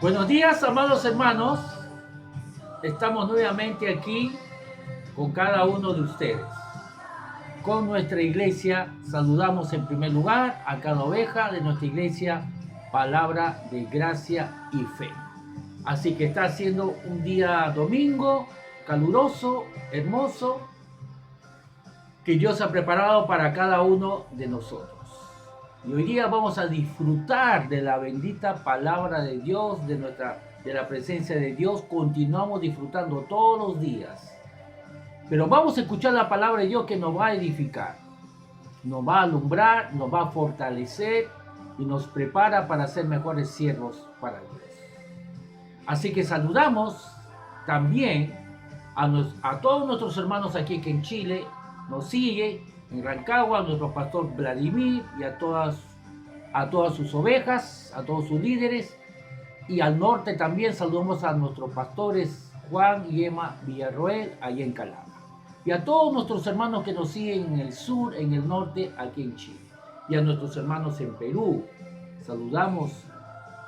Buenos días, amados hermanos. Estamos nuevamente aquí con cada uno de ustedes. Con nuestra iglesia saludamos en primer lugar a cada oveja de nuestra iglesia, palabra de gracia y fe. Así que está siendo un día domingo, caluroso, hermoso, que Dios ha preparado para cada uno de nosotros. Y hoy día vamos a disfrutar de la bendita palabra de Dios, de la presencia de Dios. Continuamos disfrutando todos los días. Pero vamos a escuchar la palabra de Dios que nos va a edificar, nos va a alumbrar, nos va a fortalecer y nos prepara para ser mejores siervos para Dios. Así que saludamos también a todos nuestros hermanos aquí que en Chile nos sigue, en Rancagua, a nuestro pastor Vladimir y a todas sus ovejas, a todos sus líderes. Y al norte también saludamos a nuestros pastores Juan y Emma Villarroel, allá en Calama. Y a todos nuestros hermanos que nos siguen en el sur, en el norte, aquí en Chile. Y a nuestros hermanos en Perú. Saludamos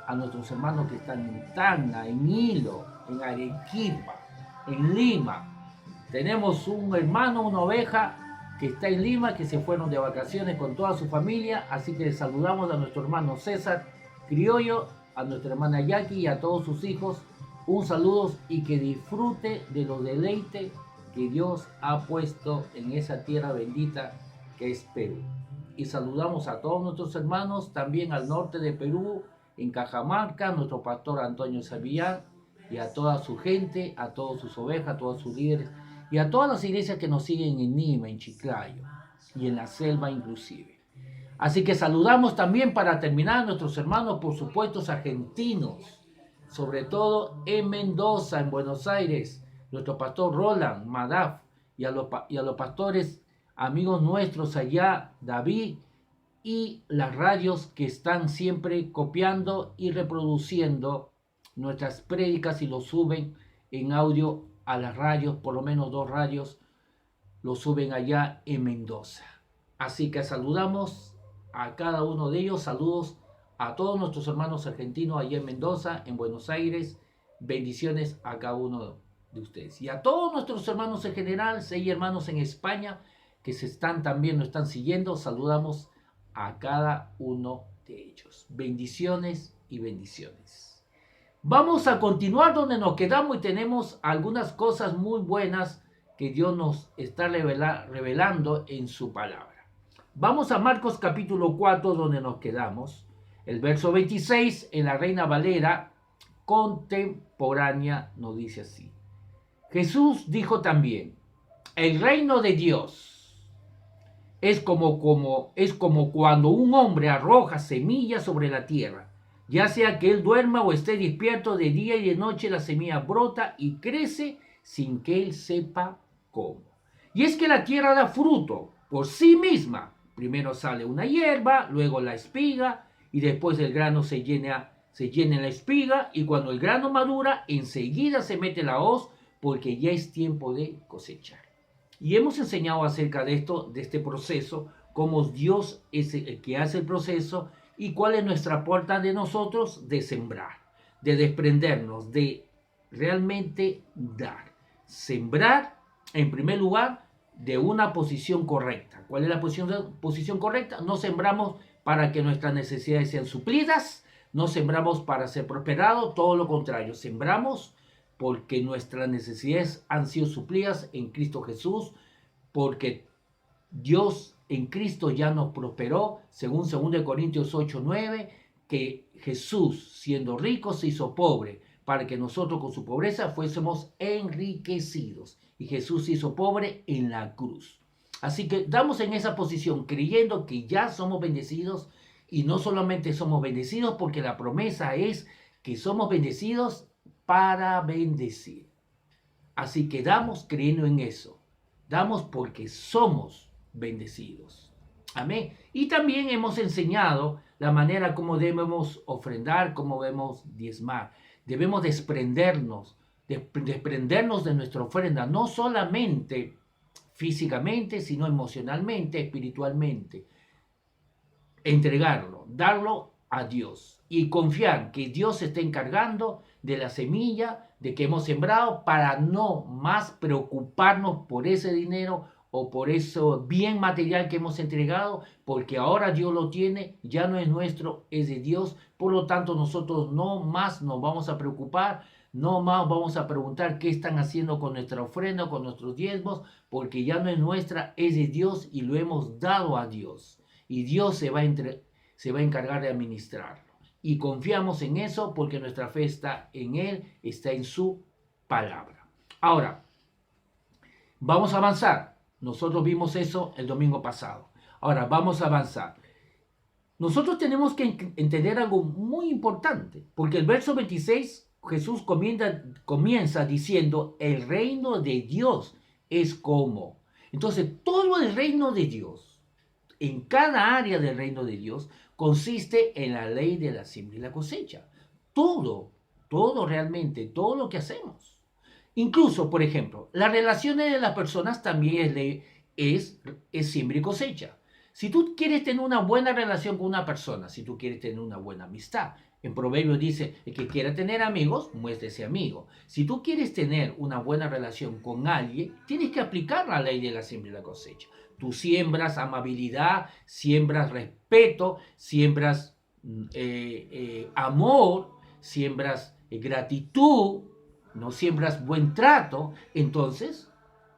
a nuestros hermanos que están en Tacna, en Hilo, en Arequipa, en Lima. Tenemos un hermano, una oveja que está en Lima, que se fueron de vacaciones con toda su familia, así que saludamos a nuestro hermano César Criollo, a nuestra hermana Jackie y a todos sus hijos, un saludo y que disfrute de los deleites que Dios ha puesto en esa tierra bendita que es Perú. Y saludamos a todos nuestros hermanos, también al norte de Perú, en Cajamarca, nuestro pastor Antonio Savillán, y a toda su gente, a todas sus ovejas, a todos sus líderes, y a todas las iglesias que nos siguen en Lima, en Chiclayo y en la selva inclusive. Así que saludamos también para terminar a nuestros hermanos, por supuesto, argentinos, sobre todo en Mendoza, en Buenos Aires, nuestro pastor Roland Madaf y a los pastores amigos nuestros allá, David, y las radios que están siempre copiando y reproduciendo nuestras prédicas y lo suben en audio a las radios, por lo menos 2 radios lo suben allá en Mendoza. Así que saludamos a cada uno de ellos, saludos a todos nuestros hermanos argentinos allá en Mendoza, en Buenos Aires, bendiciones a cada uno de ustedes. Y a todos nuestros hermanos en general, 6 hermanos en España que también nos están siguiendo, saludamos a cada uno de ellos. Bendiciones y bendiciones. Vamos a continuar donde nos quedamos y tenemos algunas cosas muy buenas que Dios nos está revelando en su palabra. Vamos a Marcos capítulo 4 donde nos quedamos. El verso 26 en la Reina Valera contemporánea nos dice así. Jesús dijo también, el reino de Dios es como cuando un hombre arroja semillas sobre la tierra. Ya sea que él duerma o esté despierto, de día y de noche la semilla brota y crece sin que él sepa cómo. Y es que la tierra da fruto por sí misma. Primero sale una hierba, luego la espiga y después el grano se llena en la espiga y cuando el grano madura, enseguida se mete la hoz porque ya es tiempo de cosechar. Y hemos enseñado acerca de esto, de este proceso, cómo Dios es el que hace el proceso y cuál es nuestra puerta de nosotros de sembrar, de desprendernos, de realmente dar. Sembrar, en primer lugar, de una posición correcta. ¿Cuál es la posición correcta? No sembramos para que nuestras necesidades sean suplidas, no sembramos para ser prosperados, todo lo contrario, sembramos porque nuestras necesidades han sido suplidas en Cristo Jesús, porque Dios en Cristo ya nos prosperó, según 2 Corintios 8:9, que Jesús, siendo rico, se hizo pobre, para que nosotros con su pobreza fuésemos enriquecidos. Y Jesús se hizo pobre en la cruz. Así que damos en esa posición, creyendo que ya somos bendecidos, y no solamente somos bendecidos, porque la promesa es que somos bendecidos para bendecir. Así que damos creyendo en eso. Damos porque somos bendecidos. Amén. Y también hemos enseñado la manera como debemos ofrendar, como debemos diezmar. Debemos desprendernos de nuestra ofrenda, no solamente físicamente, sino emocionalmente, espiritualmente. Entregarlo, darlo a Dios. y confiar que Dios se está encargando de la semilla de que hemos sembrado para no más preocuparnos por ese dinero o por ese bien material que hemos entregado, porque ahora Dios lo tiene, ya no es nuestro, es de Dios. Por lo tanto, nosotros no más nos vamos a preocupar, no más vamos a preguntar qué están haciendo con nuestra ofrenda, con nuestros diezmos, porque ya no es nuestra, es de Dios y lo hemos dado a Dios. Y Dios se va a encargar de administrarlo. Y confiamos en eso porque nuestra fe está en Él, está en su palabra. Ahora, vamos a avanzar. Nosotros vimos eso el domingo pasado. Ahora, vamos a avanzar. Nosotros tenemos que entender algo muy importante, porque el verso 26, Jesús comienza diciendo, el reino de Dios es como. Entonces, todo el reino de Dios, en cada área del reino de Dios, consiste en la ley de la siembra y la cosecha. Todo realmente, todo lo que hacemos. Incluso, por ejemplo, las relaciones de las personas también es siembra y cosecha. Si tú quieres tener una buena relación con una persona, si tú quieres tener una buena amistad, en Proverbios dice, el que quiera tener amigos, muéstrese amigo. Si tú quieres tener una buena relación con alguien, tienes que aplicar la ley de la siembra y la cosecha. Tú siembras amabilidad, siembras respeto, siembras amor, siembras gratitud, no siembras buen trato. Entonces,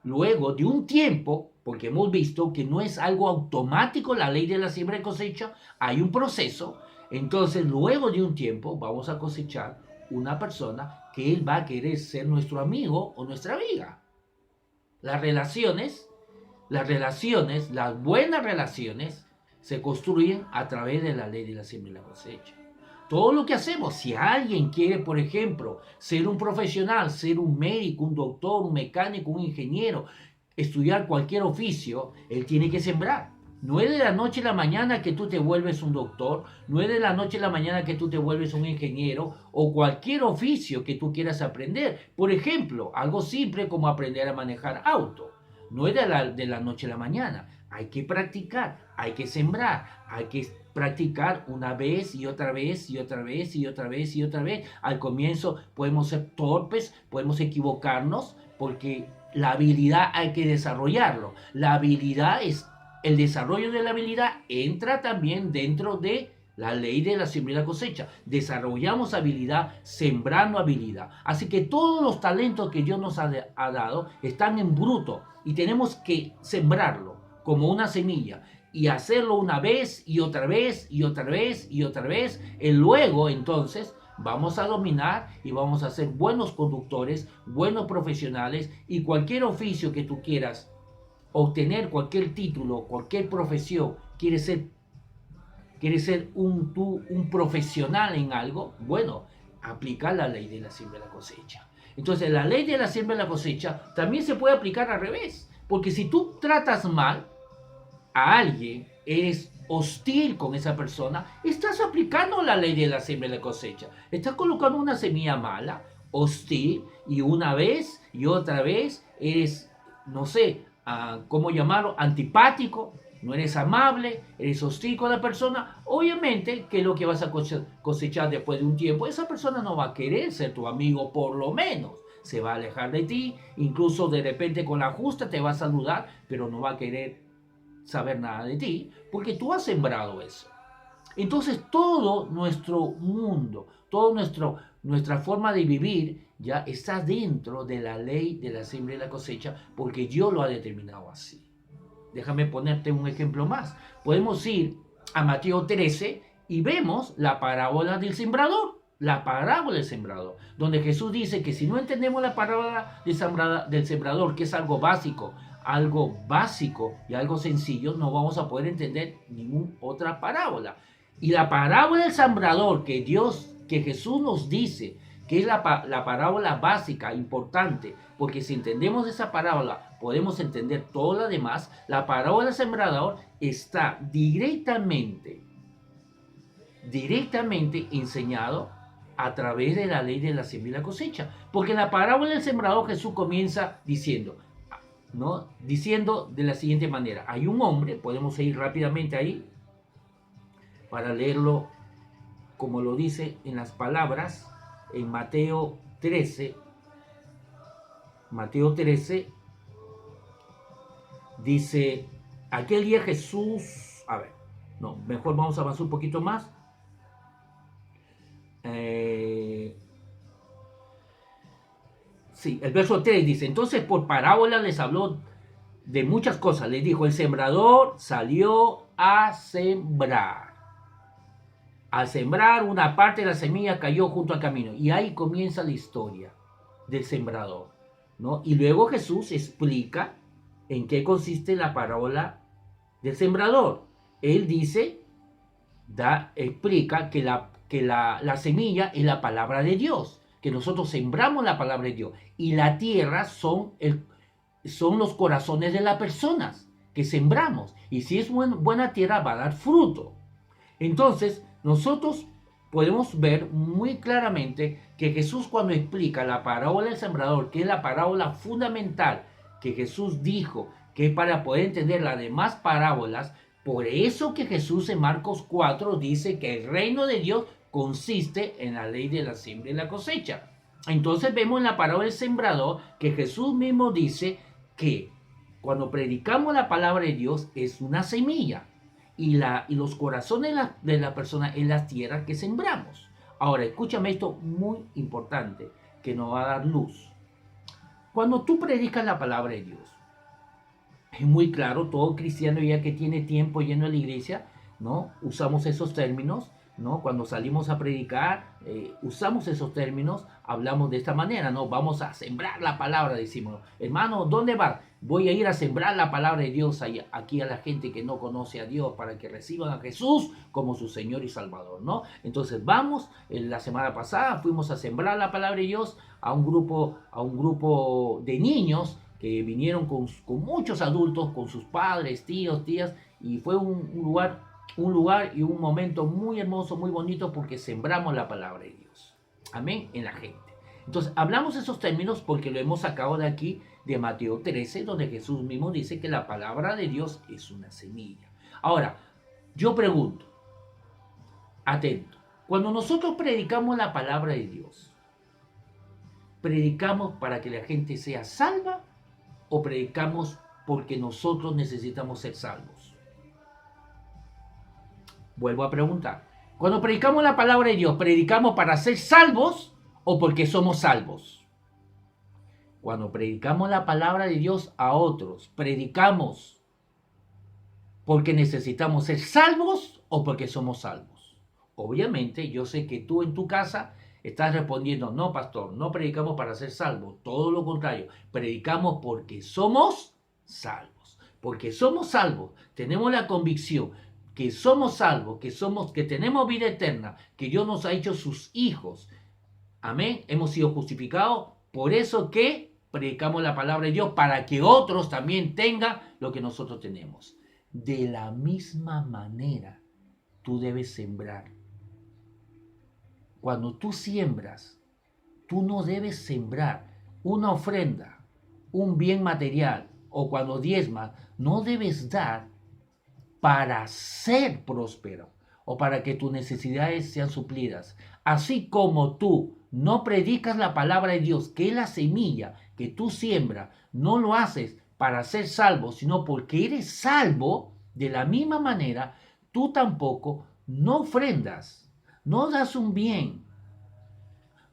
luego de un tiempo, porque hemos visto que no es algo automático la ley de la siembra y cosecha, hay un proceso. Entonces, luego de un tiempo, vamos a cosechar una persona que él va a querer ser nuestro amigo o nuestra amiga. Las buenas relaciones, se construyen a través de la ley de la siembra y la cosecha. Todo lo que hacemos, si alguien quiere, por ejemplo, ser un profesional, ser un médico, un doctor, un mecánico, un ingeniero, estudiar cualquier oficio, él tiene que sembrar. No es de la noche a la mañana que tú te vuelves un doctor, no es de la noche a la mañana que tú te vuelves un ingeniero o cualquier oficio que tú quieras aprender. Por ejemplo, algo simple como aprender a manejar auto. No es de la noche a la mañana. Hay que practicar, hay que sembrar, hay que practicar una vez y otra vez y otra vez y otra vez y otra vez. Al comienzo podemos ser torpes, podemos equivocarnos, porque la habilidad hay que desarrollarlo. La habilidad es, el desarrollo de la habilidad entra también dentro de la ley de la siembra y la cosecha. Desarrollamos habilidad sembrando habilidad. Así que todos los talentos que Dios nos ha dado están en bruto y tenemos que sembrarlo como una semilla y hacerlo una vez y otra vez y otra vez y otra vez. Y luego entonces vamos a dominar y vamos a ser buenos conductores, buenos profesionales, y cualquier oficio que tú quieras obtener, cualquier título, cualquier profesión, quieres ser un profesional en algo, bueno, aplica la ley de la siembra y la cosecha. Entonces, la ley de la siembra y la cosecha también se puede aplicar al revés, porque si tú tratas mal a alguien, eres hostil con esa persona, estás aplicando la ley de la siembra y la cosecha. Estás colocando una semilla mala, hostil, y una vez y otra vez eres, no sé, ¿cómo llamarlo? Antipático, no eres amable, eres hostil con la persona. Obviamente, ¿qué es lo que vas a cosechar después de un tiempo? Esa persona no va a querer ser tu amigo, por lo menos. Se va a alejar de ti, incluso de repente con la justa te va a saludar, pero no va a querer saber nada de ti, porque tú has sembrado eso. Entonces todo nuestro mundo, toda nuestra forma de vivir ya está dentro de la ley de la siembra y la cosecha, porque Dios lo ha determinado así. Déjame ponerte un ejemplo más. Podemos ir a Mateo 13 y vemos la parábola del sembrador. La parábola del sembrador, donde Jesús dice que si no entendemos la parábola del sembrador, que es algo básico y algo sencillo, no vamos a poder entender ninguna otra parábola. Y la parábola del sembrador que Jesús nos dice, que es la parábola básica, importante, porque si entendemos esa parábola, podemos entender todo lo demás. La parábola del sembrador está directamente enseñado a través de la ley de la siembra y la cosecha. Porque en la parábola del sembrador Jesús comienza diciendo de la siguiente manera: hay un hombre, podemos ir rápidamente ahí para leerlo como lo dice en las palabras en Mateo 13. Mateo 13 dice, aquel día Jesús, a ver, no, mejor vamos a avanzar un poquito más. Sí, el verso 3 dice, entonces por parábola les habló de muchas cosas. Les dijo, el sembrador salió a sembrar. Al sembrar, una parte de la semilla cayó junto al camino. Y ahí comienza la historia del sembrador, ¿no? Y luego Jesús explica en qué consiste la parábola del sembrador. Él dice, explica que la semilla es la palabra de Dios, que nosotros sembramos la palabra de Dios. Y la tierra son los corazones de las personas que sembramos. Y si es buena tierra, va a dar fruto. Entonces, nosotros podemos ver muy claramente que Jesús, cuando explica la parábola del sembrador, que es la parábola fundamental que Jesús dijo, que es para poder entender las demás parábolas, por eso que Jesús en Marcos 4 dice que el reino de Dios consiste en la ley de la siembra y la cosecha. Entonces vemos en la parábola del sembrador que Jesús mismo dice que cuando predicamos la palabra de Dios es una semilla. Y los corazones de la persona es la tierra que sembramos. Ahora, escúchame esto muy importante que nos va a dar luz. Cuando tú predicas la palabra de Dios, es muy claro, todo cristiano ya que tiene tiempo lleno de la iglesia, ¿no? Usamos esos términos, ¿no? Cuando salimos a predicar, usamos esos términos, hablamos de esta manera, ¿no? Vamos a sembrar la palabra, decimos, hermano, ¿dónde vas? Voy a ir a sembrar la palabra de Dios aquí a la gente que no conoce a Dios para que reciban a Jesús como su Señor y Salvador, ¿no? Entonces vamos, la semana pasada fuimos a sembrar la palabra de Dios a un grupo de niños que vinieron con muchos adultos, con sus padres, tíos, tías, y fue un lugar y un momento muy hermoso, muy bonito, porque sembramos la palabra de Dios. Amén, en la gente. Entonces, hablamos esos términos porque lo hemos sacado de aquí, de Mateo 13, donde Jesús mismo dice que la palabra de Dios es una semilla. Ahora, yo pregunto, atento, cuando nosotros predicamos la palabra de Dios, ¿predicamos para que la gente sea salva o predicamos porque nosotros necesitamos ser salvos? Vuelvo a preguntar. Cuando predicamos la palabra de Dios, ¿predicamos para ser salvos o porque somos salvos? Cuando predicamos la palabra de Dios a otros, ¿predicamos porque necesitamos ser salvos o porque somos salvos? Obviamente, yo sé que tú en tu casa estás respondiendo, no, pastor, no predicamos para ser salvos, todo lo contrario, predicamos porque somos salvos. Porque somos salvos, tenemos la convicción que somos salvos, que tenemos vida eterna, que Dios nos ha hecho sus hijos. Amén. Hemos sido justificados. Por eso que predicamos la palabra de Dios, para que otros también tengan lo que nosotros tenemos. De la misma manera, tú debes sembrar. Cuando tú siembras, tú no debes sembrar una ofrenda, un bien material, o cuando diezmas, no debes dar para ser próspero o para que tus necesidades sean suplidas. Así como tú no predicas la palabra de Dios, que es la semilla que tú siembras, no lo haces para ser salvo, sino porque eres salvo, de la misma manera, tú tampoco no ofrendas, no das un bien,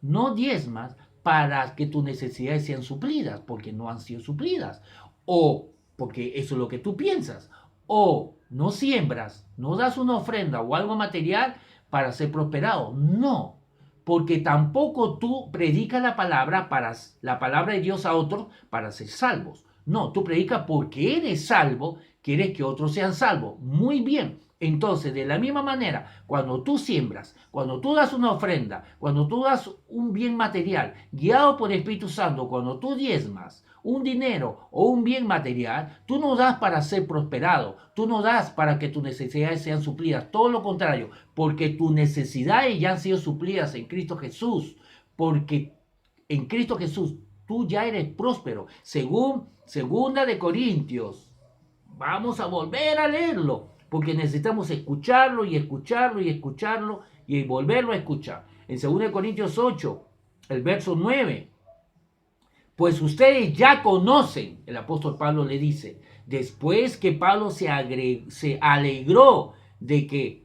no diezmas para que tus necesidades sean suplidas, porque no han sido suplidas, o porque eso es lo que tú piensas, o no siembras, no das una ofrenda o algo material para ser prosperado. No, porque tampoco tú predicas la palabra de Dios a otros para ser salvos. No, tú predicas porque eres salvo, quieres que otros sean salvos. Muy bien. Entonces, de la misma manera, cuando tú siembras, cuando tú das una ofrenda, cuando tú das un bien material, guiado por el Espíritu Santo, cuando tú diezmas un dinero o un bien material, tú no das para ser prosperado, tú no das para que tus necesidades sean suplidas, todo lo contrario, porque tus necesidades ya han sido suplidas en Cristo Jesús, porque en Cristo Jesús tú ya eres próspero, según 2 Corintios. Vamos a volver a leerlo, porque necesitamos escucharlo y escucharlo y escucharlo y volverlo a escuchar. En 2 Corintios 8, el verso 9, pues ustedes ya conocen, el apóstol Pablo le dice, después que Pablo se alegró de que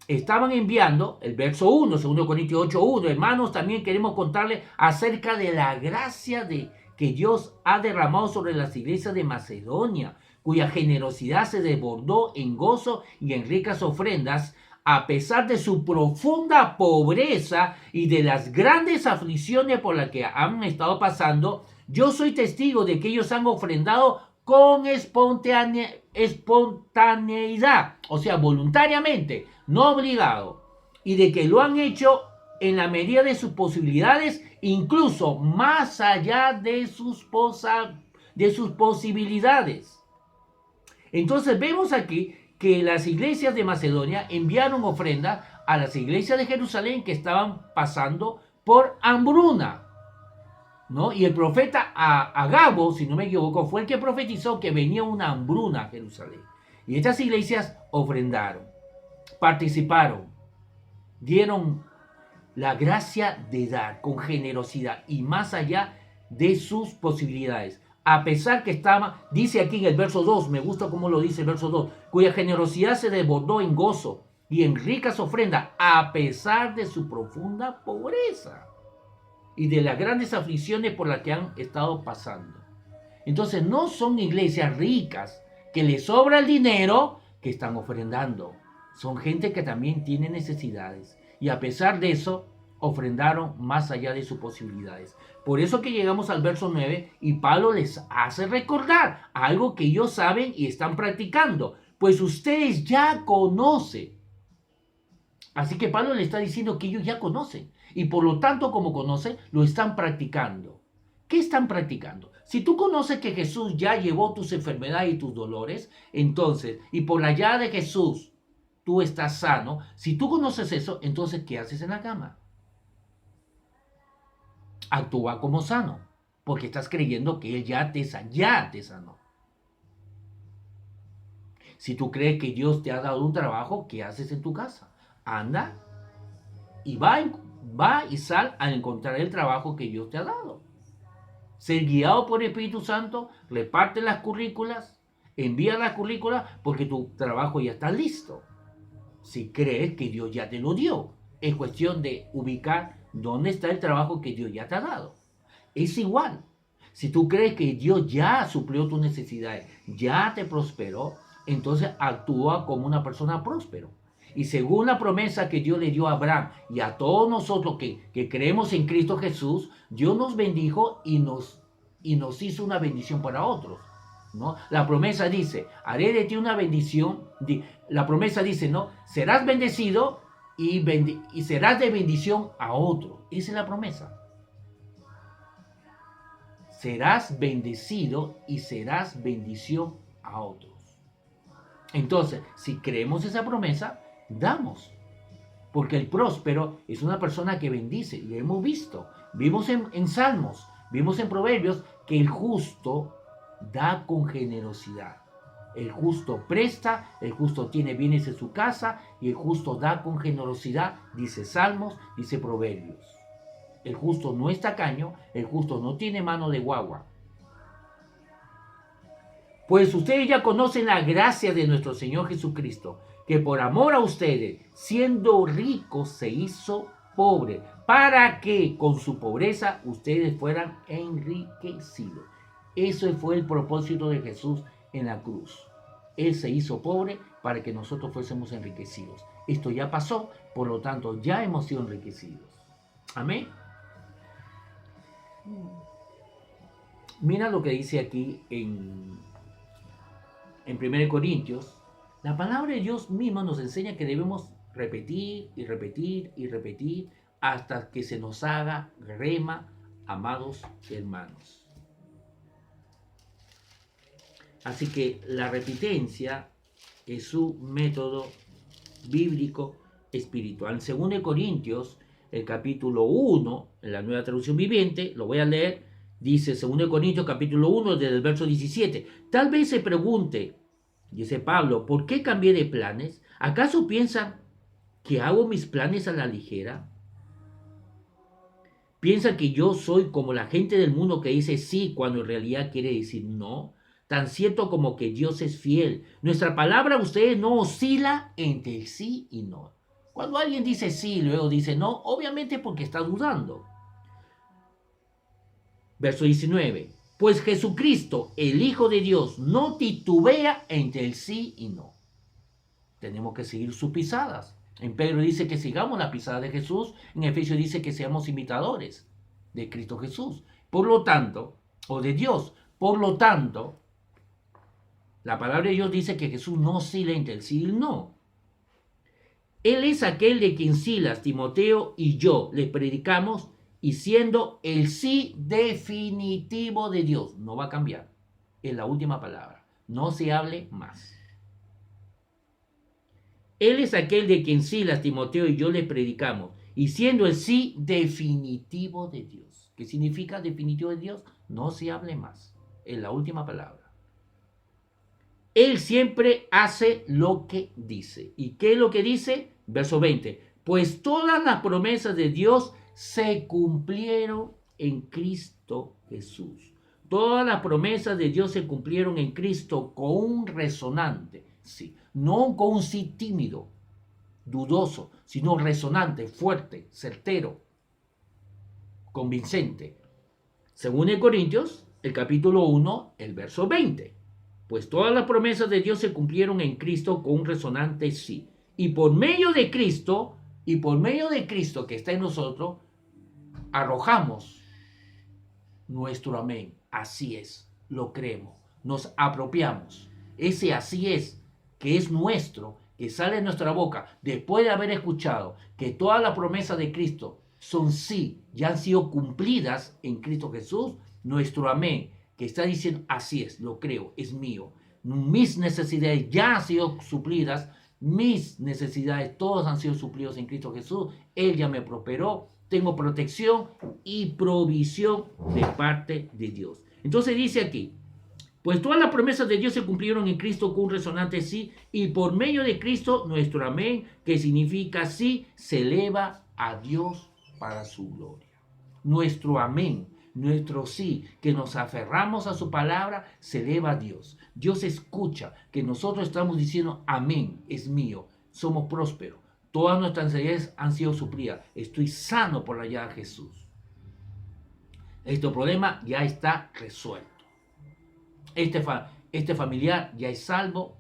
estaban enviando, el verso 1, 2 Corintios 8, 1, hermanos, también queremos contarles acerca de la gracia que Dios ha derramado sobre las iglesias de Macedonia, cuya generosidad se desbordó en gozo y en ricas ofrendas, a pesar de su profunda pobreza y de las grandes aflicciones por las que han estado pasando. Yo soy testigo de que ellos han ofrendado con espontaneidad, o sea, voluntariamente, no obligado, y de que lo han hecho en la medida de sus posibilidades, incluso más allá de sus posibilidades. Entonces vemos aquí que las iglesias de Macedonia enviaron ofrendas a las iglesias de Jerusalén que estaban pasando por hambruna, ¿no? Y el profeta Agabo, si no me equivoco, fue el que profetizó que venía una hambruna a Jerusalén. Y estas iglesias ofrendaron, participaron, dieron la gracia de dar con generosidad y más allá de sus posibilidades. A pesar que estaba, dice aquí en el verso 2, me gusta cómo lo dice el verso 2, cuya generosidad se desbordó en gozo y en ricas ofrendas, a pesar de su profunda pobreza y de las grandes aflicciones por las que han estado pasando. Entonces no son iglesias ricas que les sobra el dinero que están ofrendando. Son gente que también tiene necesidades y a pesar de eso ofrendaron más allá de sus posibilidades. Por eso que llegamos al verso 9 y Pablo les hace recordar algo que ellos saben y están practicando, pues ustedes ya conocen. Así que Pablo le está diciendo que ellos ya conocen y por lo tanto como conocen lo están practicando. ¿Qué están practicando? Si tú conoces que Jesús ya llevó tus enfermedades y tus dolores, entonces, y por la llave de Jesús tú estás sano, si tú conoces eso, entonces ¿qué haces en la cama? Actúa como sano, porque estás creyendo que Él ya te sanó. Si tú crees que Dios te ha dado un trabajo, ¿qué haces en tu casa? Anda y va y sal a encontrar el trabajo que Dios te ha dado. Ser guiado por el Espíritu Santo, reparte las currículas, envía las currículas, porque tu trabajo ya está listo. Si crees que Dios ya te lo dio, es cuestión de ubicar dónde está el trabajo que Dios ya te ha dado. Es igual. Si tú crees que Dios ya suplió tus necesidades, ya te prosperó, entonces actúa como una persona próspero. Y según la promesa que Dios le dio a Abraham y a todos nosotros que creemos en Cristo Jesús, Dios nos bendijo y nos hizo una bendición para otros, ¿no? La promesa dice, haré de ti una bendición. La promesa dice, ¿no? Serás bendecido y serás de bendición a otros. Esa es la promesa. Serás bendecido y serás bendición a otros. Entonces, si creemos esa promesa, damos. Porque el próspero es una persona que bendice. Lo hemos visto. Vimos en Salmos, vimos en Proverbios que el justo da con generosidad. El justo presta, el justo tiene bienes en su casa y el justo da con generosidad, dice Salmos, dice Proverbios. El justo no es tacaño, el justo no tiene mano de guagua. Pues ustedes ya conocen la gracia de nuestro Señor Jesucristo, que por amor a ustedes, siendo rico, se hizo pobre, para que con su pobreza ustedes fueran enriquecidos. Eso fue el propósito de Jesús en la cruz. Él se hizo pobre para que nosotros fuésemos enriquecidos. Esto ya pasó, por lo tanto ya hemos sido enriquecidos. Amén. Mira lo que dice aquí en 1 Corintios. La palabra de Dios mismo nos enseña que debemos repetir y repetir y repetir hasta que se nos haga rema, amados hermanos. Así que la repitencia es un método bíblico espiritual. En 2 Corintios, el capítulo 1, en la Nueva Traducción Viviente, lo voy a leer, dice 2 Corintios capítulo 1, desde el verso 17. Tal vez se pregunte, dice Pablo, ¿por qué cambié de planes? ¿Acaso piensan que hago mis planes a la ligera? ¿Piensan que yo soy como la gente del mundo que dice sí cuando en realidad quiere decir no? Tan cierto como que Dios es fiel. Nuestra palabra a ustedes no oscila entre el sí y no. Cuando alguien dice sí y luego dice no, obviamente porque está dudando. Verso 19. Pues Jesucristo, el Hijo de Dios, no titubea entre el sí y no. Tenemos que seguir sus pisadas. En Pedro dice que sigamos la pisada de Jesús. En Efesios dice que seamos imitadores de Cristo Jesús. Por lo tanto, o de Dios. Por lo tanto, la palabra de Dios dice que Jesús no oscila entre el sí y el no. Él es aquel de quien Silas, Timoteo y yo les predicamos, y siendo el sí definitivo de Dios. No va a cambiar. Es la última palabra. No se hable más. Él es aquel de quien Silas, Timoteo y yo le predicamos, y siendo el sí definitivo de Dios. ¿Qué significa definitivo de Dios? No se hable más. Es la última palabra. Él siempre hace lo que dice. ¿Y qué es lo que dice? Verso 20. Pues todas las promesas de Dios se cumplieron en Cristo Jesús. Todas las promesas de Dios se cumplieron en Cristo con un resonante sí. No con un sí tímido, dudoso, sino resonante, fuerte, certero, convincente. Según en Corintios, el capítulo 1, el verso 20. Pues todas las promesas de Dios se cumplieron en Cristo con un resonante sí. Y por medio de Cristo que está en nosotros, arrojamos nuestro amén. Así es, lo creemos, nos apropiamos. Ese así es, que es nuestro, que sale de nuestra boca, después de haber escuchado que todas las promesas de Cristo son sí, ya han sido cumplidas en Cristo Jesús, nuestro amén, que está diciendo así es, lo creo, es mío. Mis necesidades ya han sido suplidas, mis necesidades todas han sido suplidos en Cristo Jesús, Él ya me prosperó, tengo protección y provisión de parte de Dios. Entonces dice aquí, pues todas las promesas de Dios se cumplieron en Cristo con un resonante sí, y por medio de Cristo nuestro amén, que significa sí, se eleva a Dios para su gloria. Nuestro amén, nuestro sí, que nos aferramos a su palabra, se eleva a Dios. Dios escucha que nosotros estamos diciendo amén, es mío, somos prósperos. Todas nuestras necesidades han sido suplidas. Estoy sano por la llaga de Jesús. Este problema ya está resuelto. Este familiar ya es salvo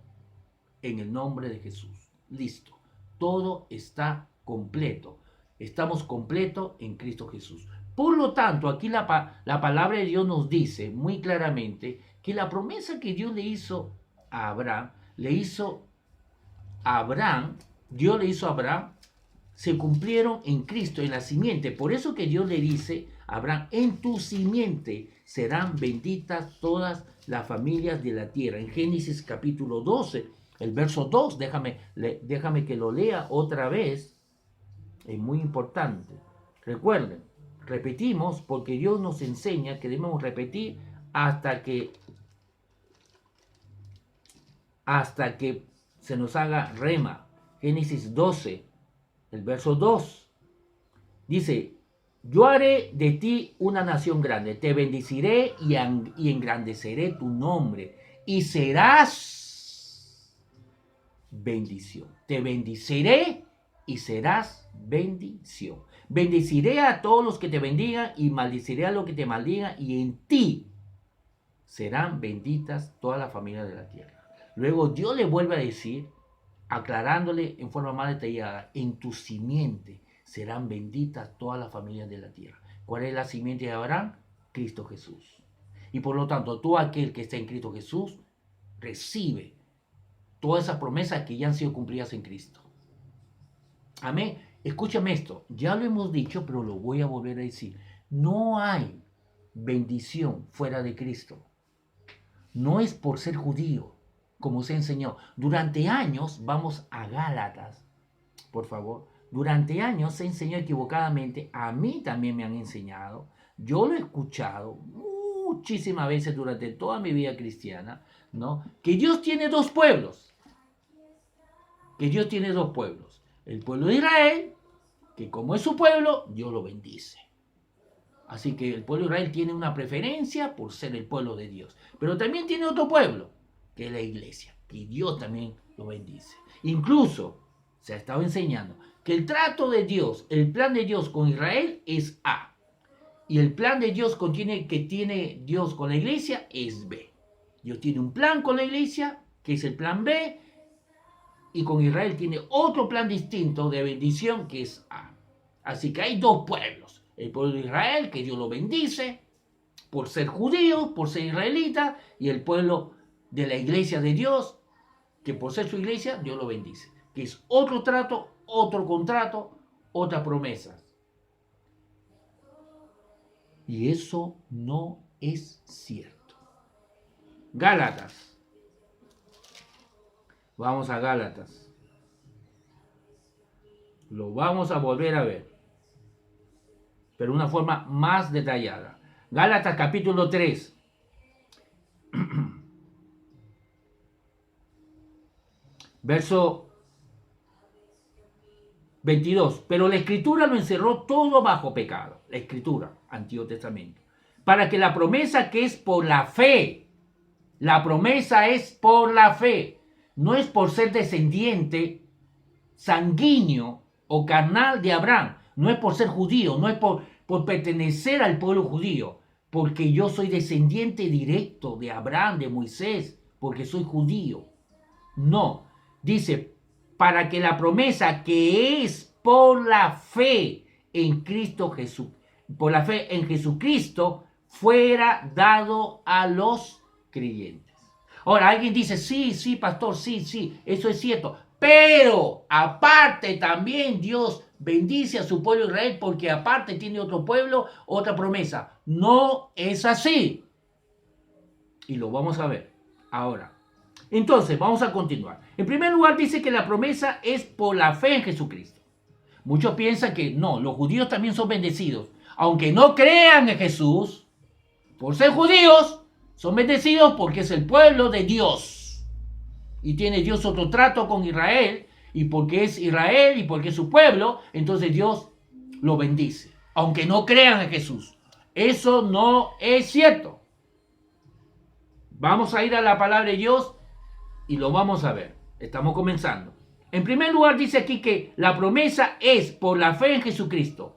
en el nombre de Jesús. Listo. Todo está completo. Estamos completos en Cristo Jesús. Por lo tanto, aquí la palabra de Dios nos dice muy claramente que la promesa que Dios le hizo a Abraham, Dios le hizo a Abraham, se cumplieron en Cristo, en la simiente. Por eso que Dios le dice a Abraham, en tu simiente serán benditas todas las familias de la tierra. En Génesis capítulo 12, el verso 2, déjame que lo lea otra vez. Es muy importante. Recuerden, repetimos porque Dios nos enseña que debemos repetir hasta que se nos haga rema. Génesis 12, el verso 2, dice, yo haré de ti una nación grande, te bendeciré y engrandeceré tu nombre, y serás bendición. Te bendeciré y serás bendición. Bendeciré a todos los que te bendigan y maldeciré a los que te maldigan, y en ti serán benditas todas las familias de la tierra. Luego Dios le vuelve a decir, aclarándole en forma más detallada, en tu simiente serán benditas todas las familias de la tierra. ¿Cuál es la simiente de Abraham? Cristo Jesús. Y por lo tanto, todo aquel que está en Cristo Jesús recibe todas esas promesas que ya han sido cumplidas en Cristo. Amén. Escúchame esto, ya lo hemos dicho, pero lo voy a volver a decir. No hay bendición fuera de Cristo. No es por ser judío, como se enseñó. Durante años, vamos a Gálatas, por favor. Durante años se enseñó equivocadamente, a mí también me han enseñado, yo lo he escuchado muchísimas veces durante toda mi vida cristiana, ¿no? Que Dios tiene dos pueblos. Que Dios tiene dos pueblos. El pueblo de Israel, que como es su pueblo, Dios lo bendice. Así que el pueblo de Israel tiene una preferencia por ser el pueblo de Dios. Pero también tiene otro pueblo, que es la iglesia, que Dios también lo bendice. Incluso se ha estado enseñando que el trato de Dios, el plan de Dios con Israel es A. Y el plan de Dios que tiene Dios con la iglesia es B. Dios tiene un plan con la iglesia, que es el plan B, y con Israel tiene otro plan distinto de bendición, que es A. Así que hay dos pueblos. El pueblo de Israel, que Dios lo bendice por ser judío, por ser israelita, y el pueblo de la iglesia de Dios, que por ser su iglesia, Dios lo bendice. Que es otro trato, otro contrato, otras promesas. Y eso no es cierto. Gálatas. Vamos a Gálatas. Lo vamos a volver a ver, pero de una forma más detallada. Gálatas capítulo 3. Verso 22. Pero la escritura lo encerró todo bajo pecado. La escritura, Antiguo Testamento. Para que la promesa que es por la fe, la promesa es por la fe, no es por ser descendiente sanguíneo o carnal de Abraham, no es por ser judío, no es por pertenecer al pueblo judío, porque yo soy descendiente directo de Abraham, de Moisés, porque soy judío. No, dice, para que la promesa que es por la fe en Cristo Jesús, por la fe en Jesucristo, fuera dado a los creyentes. Ahora, alguien dice, sí, pastor, sí, eso es cierto. Pero aparte también Dios bendice a su pueblo Israel porque aparte tiene otro pueblo, otra promesa. No es así. Y lo vamos a ver ahora. Entonces, vamos a continuar. En primer lugar, dice que la promesa es por la fe en Jesucristo. Muchos piensan que no, los judíos también son bendecidos. Aunque no crean en Jesús, por ser judíos, son bendecidos porque es el pueblo de Dios. Y tiene Dios otro trato con Israel. Y porque es Israel y porque es su pueblo, entonces Dios lo bendice. Aunque no crean en Jesús. Eso no es cierto. Vamos a ir a la palabra de Dios y lo vamos a ver. Estamos comenzando. En primer lugar dice aquí que la promesa es por la fe en Jesucristo.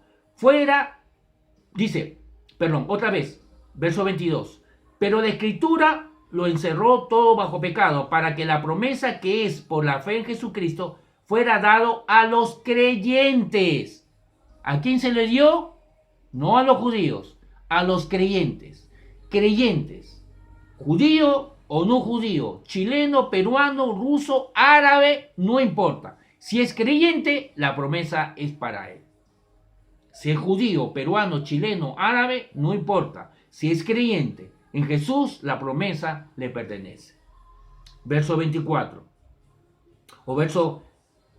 Otra vez, verso 22. Pero la escritura lo encerró todo bajo pecado para que la promesa que es por la fe en Jesucristo fuera dado a los creyentes. ¿A quién se le dio? No a los judíos, a los creyentes. Creyentes. Judío o no judío, chileno, peruano, ruso, árabe, no importa. Si es creyente, la promesa es para él. Si es judío, peruano, chileno, árabe, no importa. Si es creyente en Jesús, la promesa le pertenece. Verso 24 o verso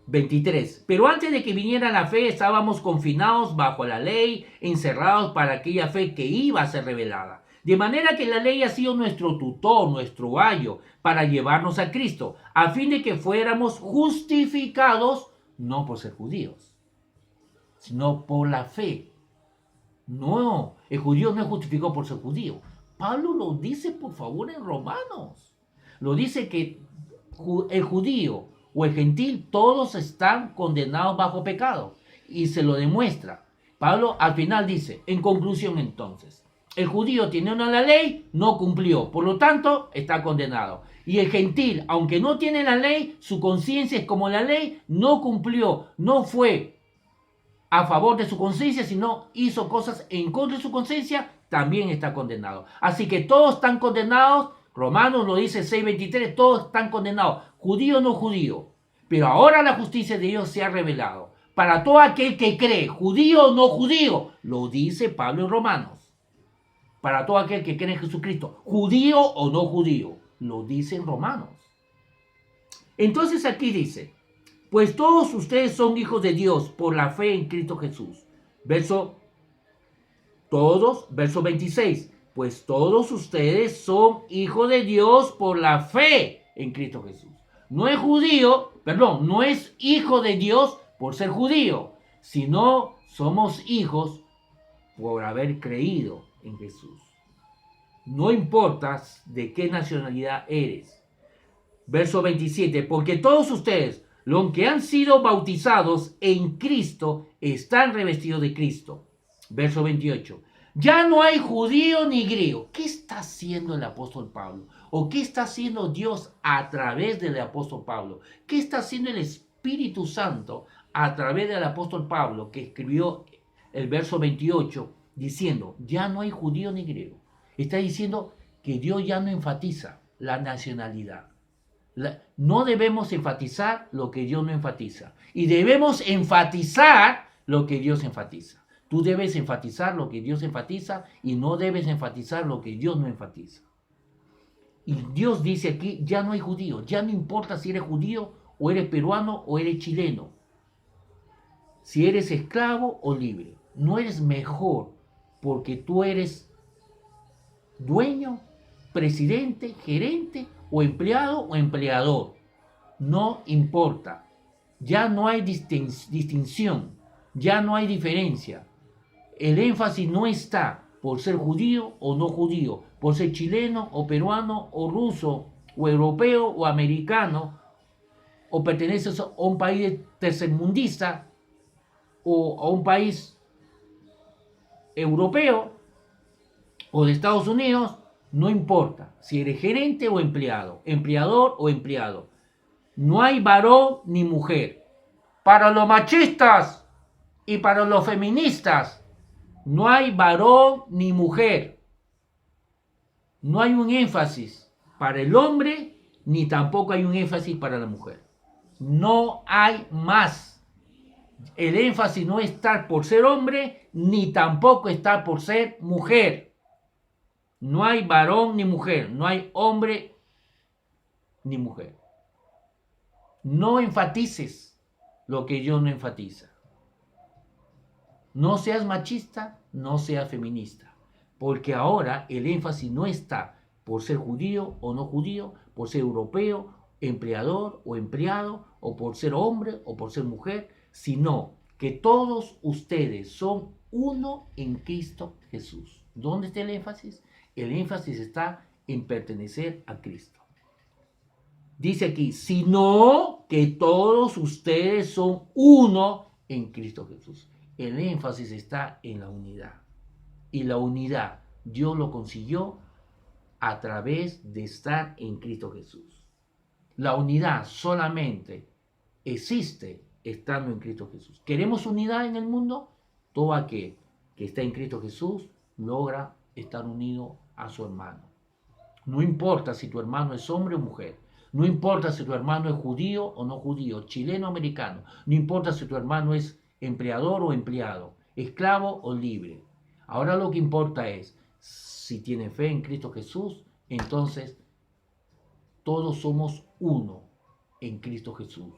23. Pero antes de que viniera la fe, estábamos confinados bajo la ley, encerrados para aquella fe que iba a ser revelada. De manera que la ley ha sido nuestro tutor, nuestro ayo, para llevarnos a Cristo, a fin de que fuéramos justificados, no por ser judíos, sino por la fe. No, el judío no es justificado por ser judío. Pablo lo dice, por favor, en Romanos. Lo dice que el judío o el gentil, todos están condenados bajo pecado. Y se lo demuestra. Pablo al final dice, en conclusión entonces, el judío tiene la ley, no cumplió, por lo tanto está condenado. Y el gentil, aunque no tiene la ley, su conciencia es como la ley, no cumplió, no fue a favor de su conciencia, sino hizo cosas en contra de su conciencia, también está condenado. Así que todos están condenados. Romanos lo dice 6:23, todos están condenados, judío o no judío. Pero ahora la justicia de Dios se ha revelado para todo aquel que cree, judío o no judío, lo dice Pablo en Romanos. Para todo aquel que cree en Jesucristo, judío o no judío, lo dice en Romanos. Entonces aquí dice, pues todos ustedes son hijos de Dios por la fe en Cristo Jesús. Verso 26. Pues todos ustedes son hijos de Dios por la fe en Cristo Jesús. No es hijo de Dios por ser judío, sino somos hijos por haber creído en Jesús. No importa de qué nacionalidad eres. Verso 27, porque todos ustedes, los que han sido bautizados en Cristo, están revestidos de Cristo. Verso 28, ya no hay judío ni griego. ¿Qué está haciendo el apóstol Pablo? ¿O qué está haciendo Dios a través del apóstol Pablo? ¿Qué está haciendo el Espíritu Santo a través del apóstol Pablo, que escribió el verso 28, diciendo, ya no hay judío ni griego? Está diciendo que Dios ya no enfatiza la nacionalidad. No debemos enfatizar lo que Dios no enfatiza. Y debemos enfatizar lo que Dios enfatiza. Tú debes enfatizar lo que Dios enfatiza y no debes enfatizar lo que Dios no enfatiza. Y Dios dice aquí, ya no hay judío. Ya no importa si eres judío o eres peruano o eres chileno. Si eres esclavo o libre. No eres mejor porque tú eres dueño, presidente, gerente o empleado o empleador. No importa. Ya no hay distinción. Ya no hay diferencia. El énfasis no está por ser judío o no judío, por ser chileno o peruano o ruso o europeo o americano, o perteneces a un país tercermundista o a un país europeo o de Estados Unidos. No importa si eres gerente o empleado, empleador o empleado. No hay varón ni mujer. Para los machistas y para los feministas, no hay varón ni mujer. No hay un énfasis para el hombre, ni tampoco hay un énfasis para la mujer. No hay más. El énfasis no está por ser hombre, ni tampoco está por ser mujer. No hay varón ni mujer, no hay hombre ni mujer. No enfatices lo que Dios no enfatiza. No seas machista, no seas feminista, porque ahora el énfasis no está por ser judío o no judío, por ser europeo, empleador o empleado, o por ser hombre o por ser mujer, sino que todos ustedes son uno en Cristo Jesús. ¿Dónde está el énfasis? El énfasis está en pertenecer a Cristo. Dice aquí, sino que todos ustedes son uno en Cristo Jesús. El énfasis está en la unidad. Y la unidad Dios lo consiguió a través de estar en Cristo Jesús. La unidad solamente existe estando en Cristo Jesús. ¿Queremos unidad en el mundo? Todo aquel que está en Cristo Jesús logra estar unido a su hermano. No importa si tu hermano es hombre o mujer. No importa si tu hermano es judío o no judío, chileno o americano. No importa si tu hermano es empleador o empleado, esclavo o libre. Ahora lo que importa es, si tiene fe en Cristo Jesús, entonces todos somos uno en Cristo Jesús.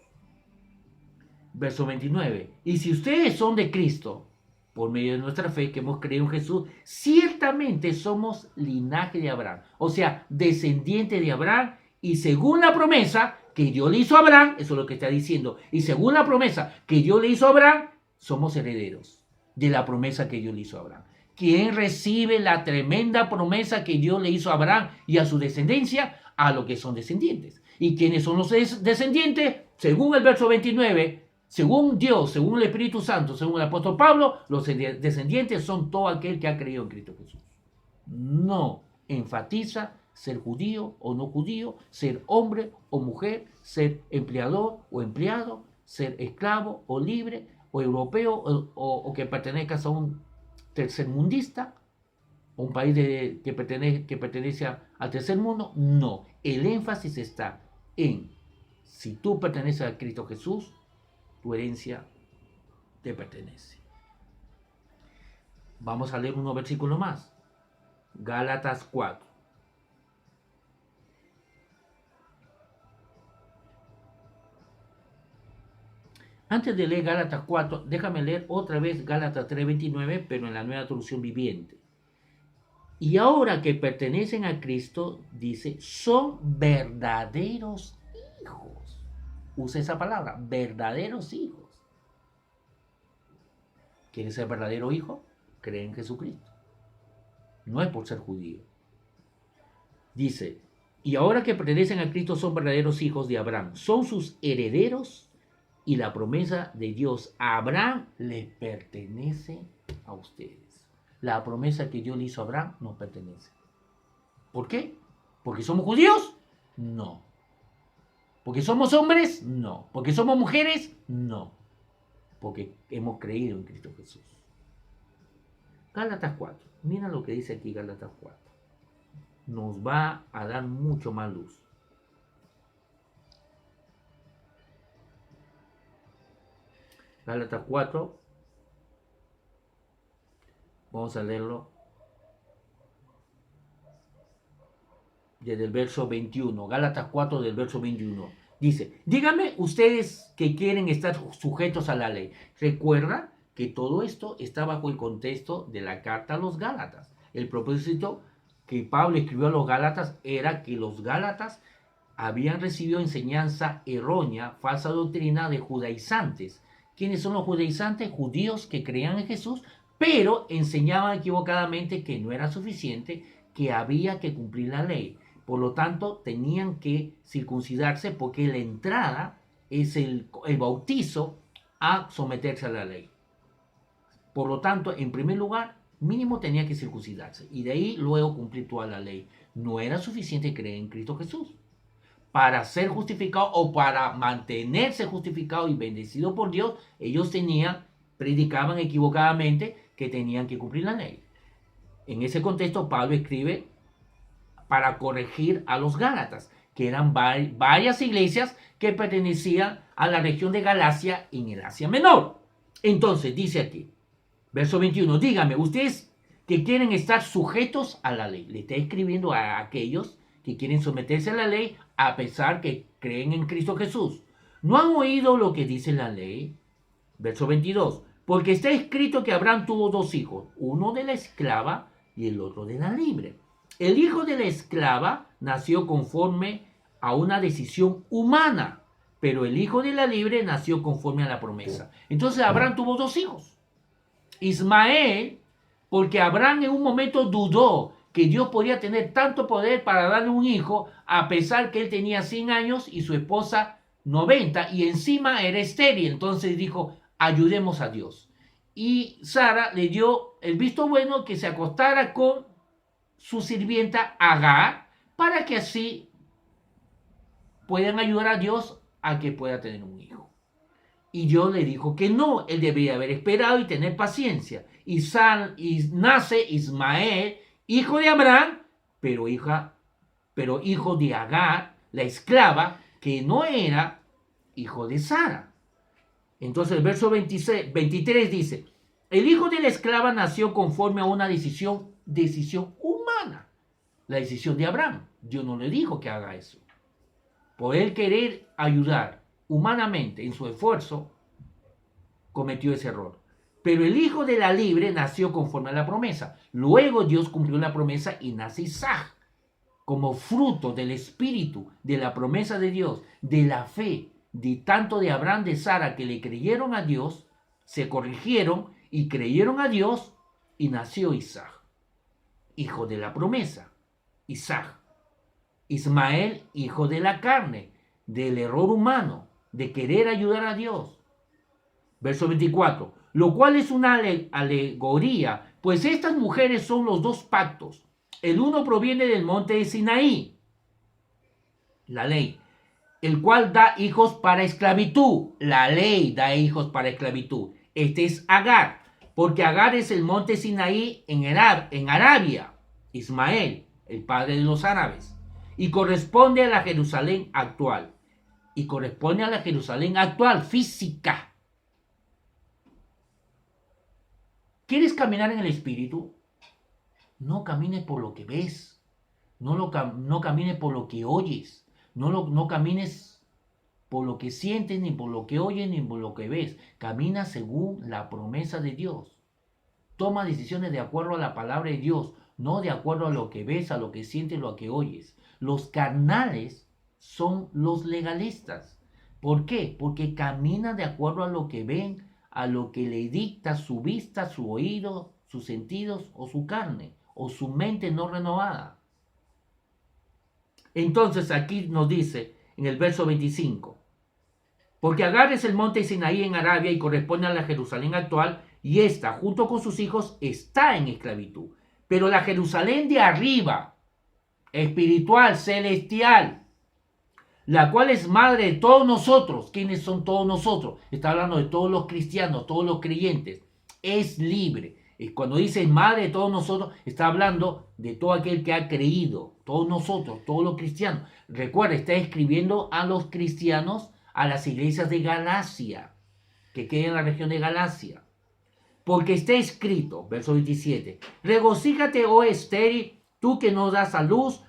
Verso 29. Y si ustedes son de Cristo, por medio de nuestra fe que hemos creído en Jesús, ciertamente somos linaje de Abraham, o sea, descendiente de Abraham, y según la promesa que Dios le hizo a Abraham, eso es lo que está diciendo, y según la promesa que Dios le hizo a Abraham, somos herederos de la promesa que Dios le hizo a Abraham. ¿Quién recibe la tremenda promesa que Dios le hizo a Abraham y a su descendencia? A los que son descendientes. ¿Y quiénes son los descendientes? Según el verso 29, según Dios, según el Espíritu Santo, según el apóstol Pablo, los descendientes son todo aquel que ha creído en Cristo Jesús. No enfatiza ser judío o no judío, ser hombre o mujer, ser empleador o empleado, ser esclavo o libre, o europeo o que pertenezcas a un tercermundista, un país que pertenece al tercer mundo. No, el énfasis está en, si tú perteneces a Cristo Jesús, tu herencia te pertenece. Vamos a leer unos versículos más. Gálatas 4. Antes de leer Gálatas 4, déjame leer otra vez Gálatas 3:29, pero en la Nueva Traducción Viviente. Y ahora que pertenecen a Cristo, dice, son verdaderos hijos. Usa esa palabra, verdaderos hijos. ¿Quieres ser verdadero hijo? Cree en Jesucristo. No es por ser judío. Dice, y ahora que pertenecen a Cristo son verdaderos hijos de Abraham. Son sus herederos y la promesa de Dios a Abraham les pertenece a ustedes. La promesa que Dios le hizo a Abraham nos pertenece. ¿Por qué? ¿Porque somos judíos? No. ¿Porque somos hombres? No. ¿Porque somos mujeres? No. Porque hemos creído en Cristo Jesús. Gálatas 4. Mira lo que dice aquí Gálatas 4. Nos va a dar mucho más luz. Gálatas 4. Vamos a leerlo desde el verso 21. Gálatas 4 del verso 21. Dice, díganme ustedes que quieren estar sujetos a la ley. Recuerda que todo esto está bajo el contexto de la carta a los Gálatas. El propósito que Pablo escribió a los Gálatas era que los Gálatas habían recibido enseñanza errónea, falsa doctrina de judaizantes. ¿Quiénes son los judaizantes? Judíos que creían en Jesús, pero enseñaban equivocadamente que no era suficiente, que había que cumplir la ley. Por lo tanto, tenían que circuncidarse porque la entrada es el bautizo a someterse a la ley. Por lo tanto, en primer lugar, mínimo tenía que circuncidarse y de ahí luego cumplir toda la ley. No era suficiente creer en Cristo Jesús. Para ser justificado o para mantenerse justificado y bendecido por Dios, ellos predicaban equivocadamente que tenían que cumplir la ley. En ese contexto, Pablo escribe para corregir a los Gálatas, que eran varias iglesias que pertenecían a la región de Galacia en el Asia Menor. Entonces, dice aquí, verso 21, dígame, ustedes que quieren estar sujetos a la ley, le está escribiendo a aquellos que quieren someterse a la ley a pesar que creen en Cristo Jesús. ¿No han oído lo que dice la ley? Verso 22, porque está escrito que Abraham tuvo dos hijos, uno de la esclava y el otro de la libre. El hijo de la esclava nació conforme a una decisión humana, pero el hijo de la libre nació conforme a la promesa. Entonces Abraham tuvo dos hijos. Ismael, porque Abraham en un momento dudó que Dios podía tener tanto poder para darle un hijo, a pesar que él tenía 100 años y su esposa 90, y encima era estéril. Entonces dijo, ayudemos a Dios. Y Sara le dio el visto bueno que se acostara con su sirvienta Agar, para que así puedan ayudar a Dios a que pueda tener un hijo. Y Dios le dijo que no, él debía haber esperado y tener paciencia. Y nace Ismael, hijo de Abraham, pero hijo de Agar, la esclava, que no era hijo de Sara. Entonces el verso 23 dice, el hijo de la esclava nació conforme a una decisión humana, la decisión de Abraham. Dios no le dijo que haga eso. Por él querer ayudar humanamente en su esfuerzo, cometió ese error. Pero el hijo de la libre nació conforme a la promesa. Luego Dios cumplió la promesa y nace Isaac, como fruto del espíritu, de la promesa de Dios, de la fe, de tanto de Abraham, de Sara, que le creyeron a Dios, se corrigieron y creyeron a Dios, y nació Isaac, hijo de la promesa. Isaac. Ismael, hijo de la carne, del error humano, de querer ayudar a Dios. Verso 24, lo cual es una alegoría, pues estas mujeres son los dos pactos. El uno proviene del monte de Sinaí, la ley, el cual da hijos para esclavitud. La ley da hijos para esclavitud. Este es Agar, porque Agar es el monte Sinaí en Arabia. Ismael, el padre de los árabes, y corresponde a la Jerusalén actual. Y corresponde a la Jerusalén actual, física. ¿Quieres caminar en el Espíritu? No camines por lo que ves. No camines por lo que oyes. No camines por lo que sientes, ni por lo que oyes, ni por lo que ves. Camina según la promesa de Dios. Toma decisiones de acuerdo a la palabra de Dios, no de acuerdo a lo que ves, a lo que sientes, a lo que oyes. Los carnales son los legalistas. ¿Por qué? Porque caminan de acuerdo a lo que ven, a lo que le dicta su vista, su oído, sus sentidos o su carne o su mente no renovada. Entonces aquí nos dice en el verso 25, porque Agar es el monte Sinaí en Arabia y corresponde a la Jerusalén actual, y ésta, junto con sus hijos, está en esclavitud. Pero la Jerusalén de arriba, espiritual, celestial, la cual es madre de todos nosotros. ¿Quiénes son todos nosotros? Está hablando de todos los cristianos, todos los creyentes. Es libre. Y cuando dice madre de todos nosotros, está hablando de todo aquel que ha creído. Todos nosotros, todos los cristianos. Recuerda, está escribiendo a los cristianos, a las iglesias de Galacia, que quedan en la región de Galacia. Porque está escrito, verso 27, regocíjate, oh estéril, tú que no das a luz,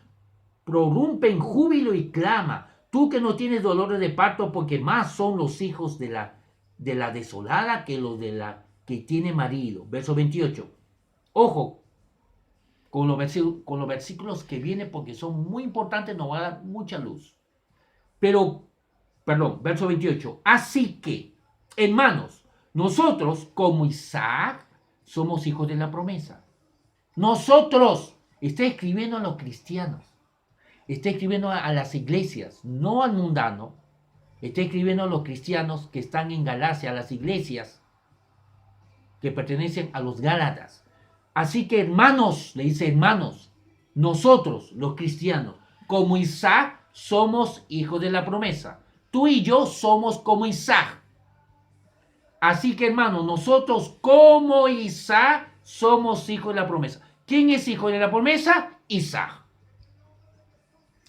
prorrumpe en júbilo y clama, tú que no tienes dolores de parto, porque más son los hijos de la desolada que los de la que tiene marido. Verso 28. Ojo con los versículos que vienen porque son muy importantes, nos va a dar mucha luz. Verso 28. Así que, hermanos, nosotros como Isaac somos hijos de la promesa. Nosotros, está escribiendo a los cristianos. Está escribiendo a las iglesias, no al mundano. Está escribiendo a los cristianos que están en Galacia, a las iglesias que pertenecen a los Gálatas. Así que hermanos, le dice hermanos, nosotros los cristianos, como Isaac, somos hijos de la promesa. Tú y yo somos como Isaac. Así que hermanos, nosotros como Isaac somos hijos de la promesa. ¿Quién es hijo de la promesa? Isaac.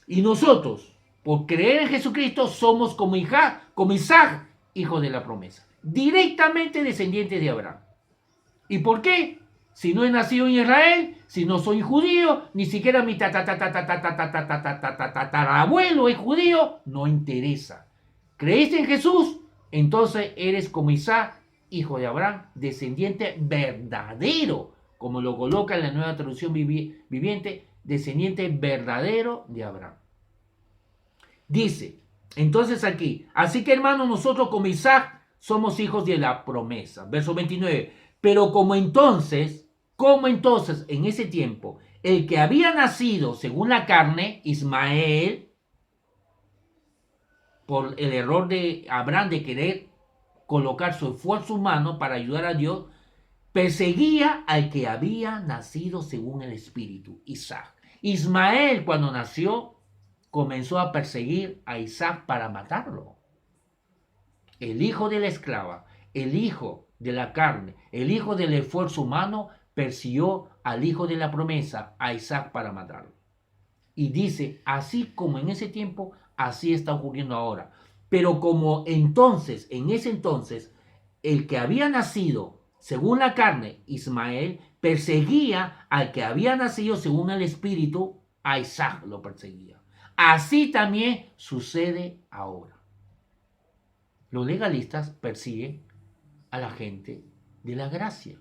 Y nosotros, por creer en Jesucristo, somos como Isaac, hijo de la promesa. Directamente descendiente de Abraham. ¿Y por qué? Si no he nacido en Israel, si no soy judío, ni siquiera mi tatarabuelo es judío, no interesa. ¿Creíste en Jesús? Entonces eres como Isaac, hijo de Abraham, descendiente verdadero, como lo coloca en la Nueva Traducción Viviente, descendiente verdadero de Abraham. Dice, entonces aquí, así que hermanos, nosotros como Isaac somos hijos de la promesa. Verso 29, pero como entonces, en ese tiempo, el que había nacido según la carne, Ismael, por el error de Abraham de querer colocar su esfuerzo humano para ayudar a Dios, perseguía al que había nacido según el Espíritu, Isaac. Ismael, cuando nació, comenzó a perseguir a Isaac para matarlo. El hijo de la esclava, el hijo de la carne, el hijo del esfuerzo humano, persiguió al hijo de la promesa, a Isaac, para matarlo. Y dice, así como en ese tiempo, así está ocurriendo ahora. Pero como entonces, en ese entonces, el que había nacido según la carne, Ismael, perseguía al que había nacido según el Espíritu, a Isaac lo perseguía. Así también sucede ahora. Los legalistas persiguen a la gente de la gracia.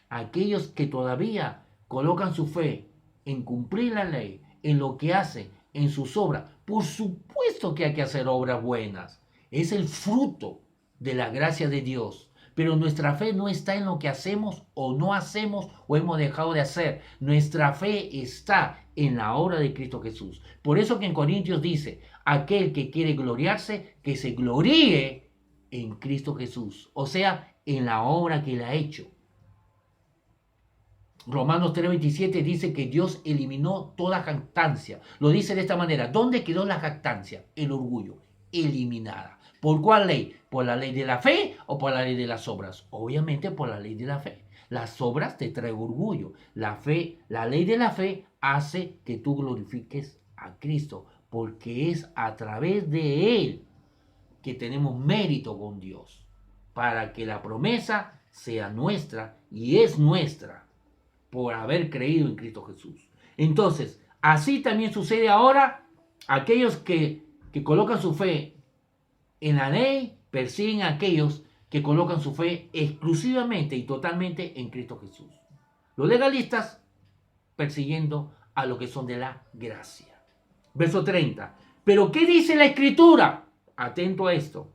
Aquellos que todavía colocan su fe en cumplir la ley, en lo que hacen, en sus obras. Por supuesto que hay que hacer obras buenas. Es el fruto de la gracia de Dios. Pero nuestra fe no está en lo que hacemos o no hacemos o hemos dejado de hacer. Nuestra fe está en la obra de Cristo Jesús. Por eso que en Corintios dice, aquel que quiere gloriarse, que se gloríe en Cristo Jesús. O sea, en la obra que Él ha hecho. Romanos 3:27 dice que Dios eliminó toda jactancia. Lo dice de esta manera. ¿Dónde quedó la jactancia? El orgullo. Eliminada. ¿Por cuál ley? ¿Por la ley de la fe o por la ley de las obras? Obviamente por la ley de la fe. Las obras te traen orgullo. La fe, la ley de la fe hace que tú glorifiques a Cristo, porque es a través de Él que tenemos mérito con Dios, para que la promesa sea nuestra y es nuestra por haber creído en Cristo Jesús. Entonces, así también sucede ahora. Aquellos que colocan su fe en la ley persiguen a aquellos que colocan su fe exclusivamente y totalmente en Cristo Jesús. Los legalistas persiguiendo a los que son de la gracia. Verso 30. Pero ¿qué dice la Escritura? Atento a esto.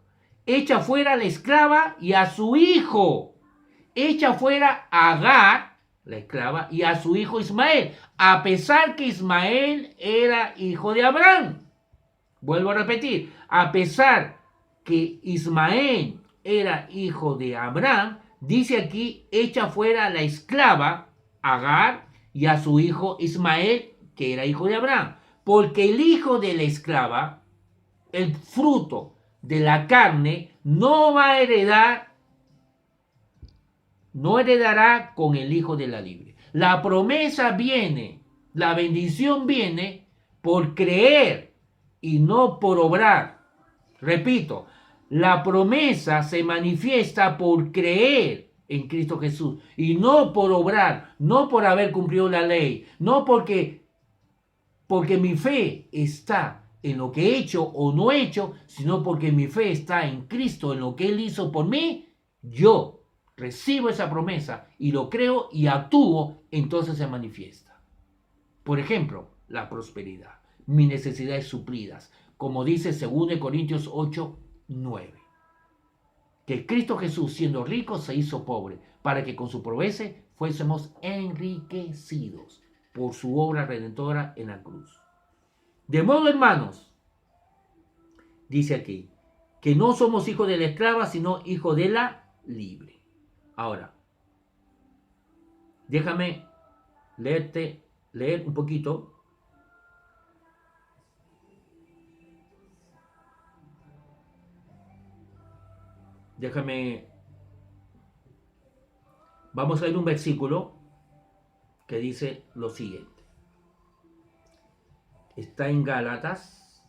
echa fuera a la esclava y a su hijo. Echa fuera a Agar, la esclava, y a su hijo Ismael, a pesar que Ismael era hijo de Abraham. Vuelvo a repetir, a pesar que Ismael era hijo de Abraham, dice aquí, echa fuera a la esclava Agar y a su hijo Ismael, que era hijo de Abraham. Porque el hijo de la esclava, el fruto de la carne, no heredará con el hijo de la libre. La promesa viene, la bendición viene por creer y no por obrar. Repito, la promesa se manifiesta por creer en Cristo Jesús y no por obrar, no por haber cumplido la ley, no porque mi fe está en lo que he hecho o no he hecho, sino porque mi fe está en Cristo, en lo que Él hizo por mí. Yo recibo esa promesa y lo creo y actúo, entonces se manifiesta. Por ejemplo, la prosperidad, mis necesidades suplidas, como dice 2 Corintios 8, 9. Que Cristo Jesús, siendo rico, se hizo pobre, para que con su pobreza fuésemos enriquecidos por su obra redentora en la cruz. De modo, hermanos, dice aquí, que no somos hijos de la esclava, sino hijos de la libre. Ahora, déjame leer un poquito. Vamos a leer un versículo que dice lo siguiente. Está en Gálatas.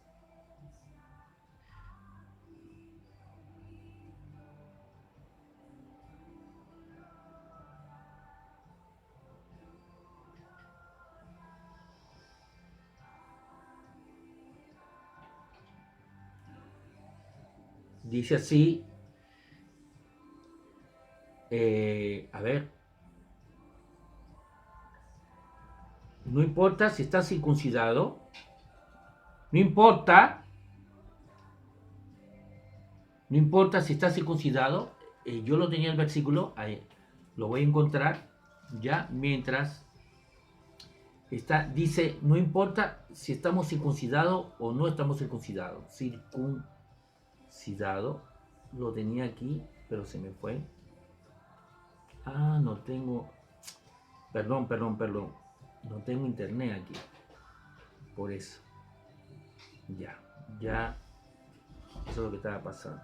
Dice así, a ver, no importa si estás circuncidado, no importa si estás circuncidado, yo lo tenía el versículo, ahí, lo voy a encontrar ya mientras dice, no importa si estamos circuncidados o no estamos circuncidados, circuncidado, lo tenía aquí, pero se me fue. No tengo, perdón, no tengo internet aquí, por eso, ya, eso es lo que estaba pasando.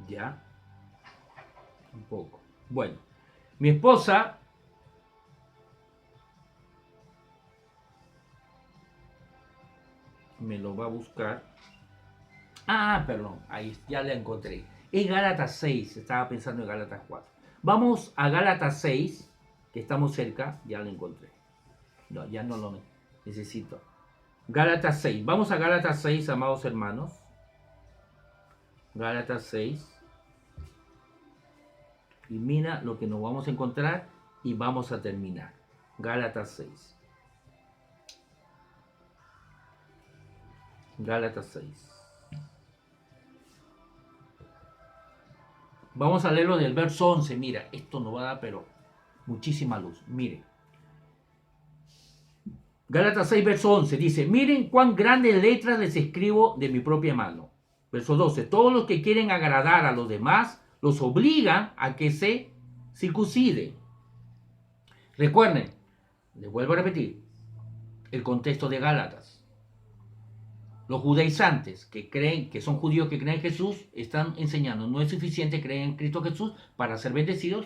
Ya, un poco. Bueno, mi esposa me lo va a buscar. Perdón, ahí ya la encontré. Es Gálatas 6, estaba pensando en Gálatas 4. Vamos a Gálatas 6, que estamos cerca, ya lo encontré. No, ya no lo necesito. Gálatas 6, vamos a Gálatas 6, amados hermanos. Gálatas 6. Y mira lo que nos vamos a encontrar y vamos a terminar. Gálatas 6. Gálatas 6. Vamos a leerlo del verso 11. Mira, esto nos va a dar pero muchísima luz. Mire. Gálatas 6, verso 11 dice, miren cuán grandes letras les escribo de mi propia mano. Verso 12, todos los que quieren agradar a los demás los obligan a que se circunciden. Recuerden, les vuelvo a repetir, el contexto de Gálatas. Los judaizantes que creen, que son judíos que creen en Jesús, están enseñando, no es suficiente creer en Cristo Jesús para ser bendecidos,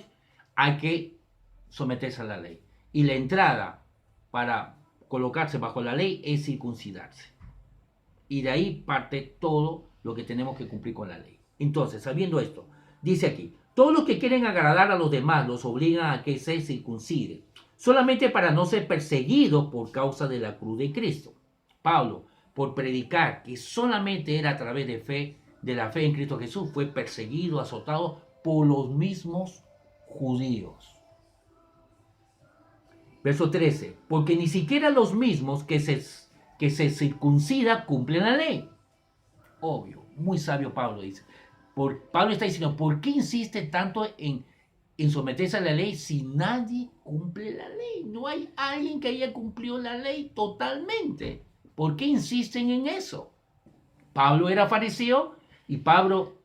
hay que someterse a la ley. Y la entrada para colocarse bajo la ley es circuncidarse. Y de ahí parte todo lo que tenemos que cumplir con la ley. Entonces, sabiendo esto, dice aquí, todos los que quieren agradar a los demás los obligan a que se circunciden, solamente para no ser perseguidos por causa de la cruz de Cristo. Pablo, por predicar que solamente era a través de la fe en Cristo Jesús, fue perseguido, azotado por los mismos judíos. Verso 13. Porque ni siquiera los mismos que se circuncida cumplen la ley. Obvio, muy sabio Pablo dice. Pablo está diciendo, ¿por qué insiste tanto en someterse a la ley si nadie cumple la ley? No hay alguien que haya cumplido la ley totalmente. ¿Por qué insisten en eso? Pablo era fariseo y Pablo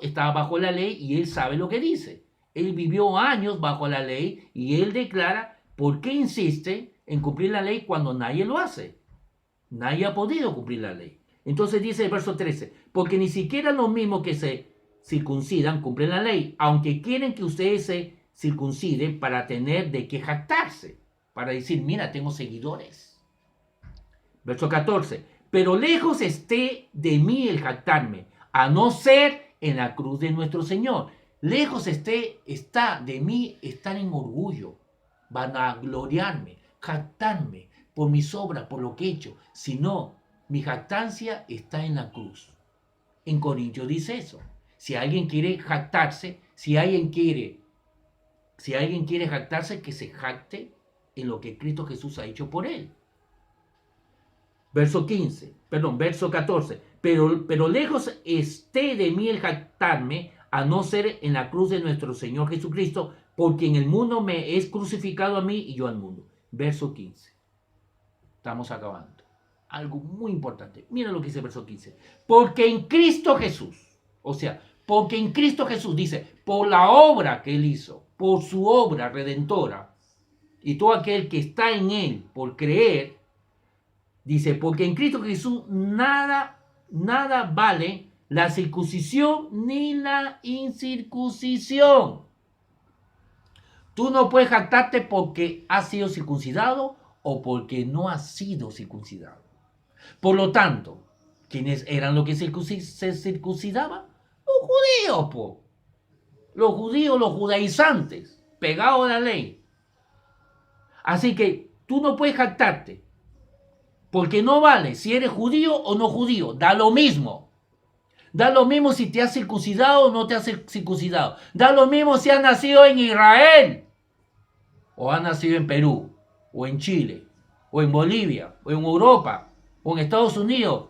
estaba bajo la ley y él sabe lo que dice. Él vivió años bajo la ley y él declara, ¿por qué insiste en cumplir la ley cuando nadie lo hace? Nadie ha podido cumplir la ley. Entonces dice el verso 13, porque ni siquiera los mismos que se circuncidan cumplen la ley, aunque quieren que ustedes se circunciden para tener de qué jactarse, para decir, mira, tengo seguidores. Verso 14, pero lejos esté de mí el jactarme, a no ser en la cruz de nuestro Señor. Lejos está de mí estar en orgullo, vanagloriarme, jactarme por mis obras, por lo que he hecho, sino mi jactancia está en la cruz. En Corintios dice eso. Si alguien quiere jactarse, si alguien quiere jactarse, que se jacte en lo que Cristo Jesús ha hecho por él. Verso 14. Pero lejos esté de mí el jactarme, a no ser en la cruz de nuestro Señor Jesucristo, porque en el mundo me es crucificado a mí y yo al mundo. Verso 15. Estamos acabando. Algo muy importante. Mira lo que dice el verso 15. Porque en Cristo Jesús, o sea, porque en Cristo Jesús dice, por la obra que él hizo, por su obra redentora, y todo aquel que está en él por creer, dice, porque en Cristo Jesús nada vale la circuncisión ni la incircuncisión. Tú no puedes jactarte porque has sido circuncidado o porque no has sido circuncidado. Por lo tanto, ¿quiénes eran los que se circuncidaban? Los judíos, po. Los judíos, los judaizantes, pegados a la ley. Así que tú no puedes jactarte, porque no vale si eres judío o no judío, da lo mismo. Da lo mismo si te has circuncidado o no te has circuncidado. Da lo mismo si has nacido en Israel, o has nacido en Perú, o en Chile, o en Bolivia, o en Europa, o en Estados Unidos,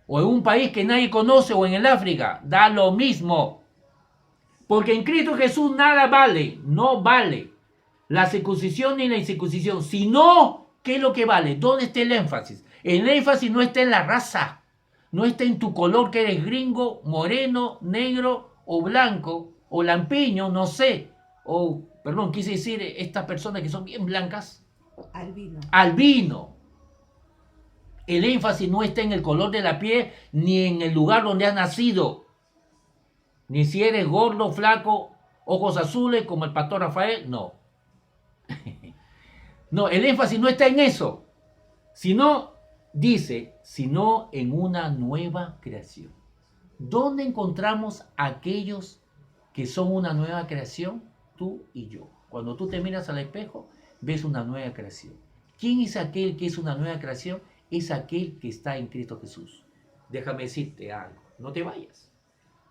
o en un país que nadie conoce, o en el África. Da lo mismo. Porque en Cristo Jesús nada vale, no vale la circuncisión ni la incircuncisión, sino, ¿qué es lo que vale? ¿Dónde está el énfasis? El énfasis no está en la raza, no está en tu color, que eres gringo, moreno, negro o blanco, o lampiño, no sé, o, perdón, quise decir estas personas que son bien blancas. Albino. El énfasis no está en el color de la piel, ni en el lugar donde has nacido, ni si eres gordo, flaco, ojos azules como el pastor Rafael, no. No, el énfasis no está en eso, sino, dice, sino en una nueva creación. ¿Dónde encontramos aquellos que son una nueva creación? Tú y yo. Cuando tú te miras al espejo, ves una nueva creación. ¿Quién es aquel que es una nueva creación? Es aquel que está en Cristo Jesús. Déjame decirte algo, no te vayas.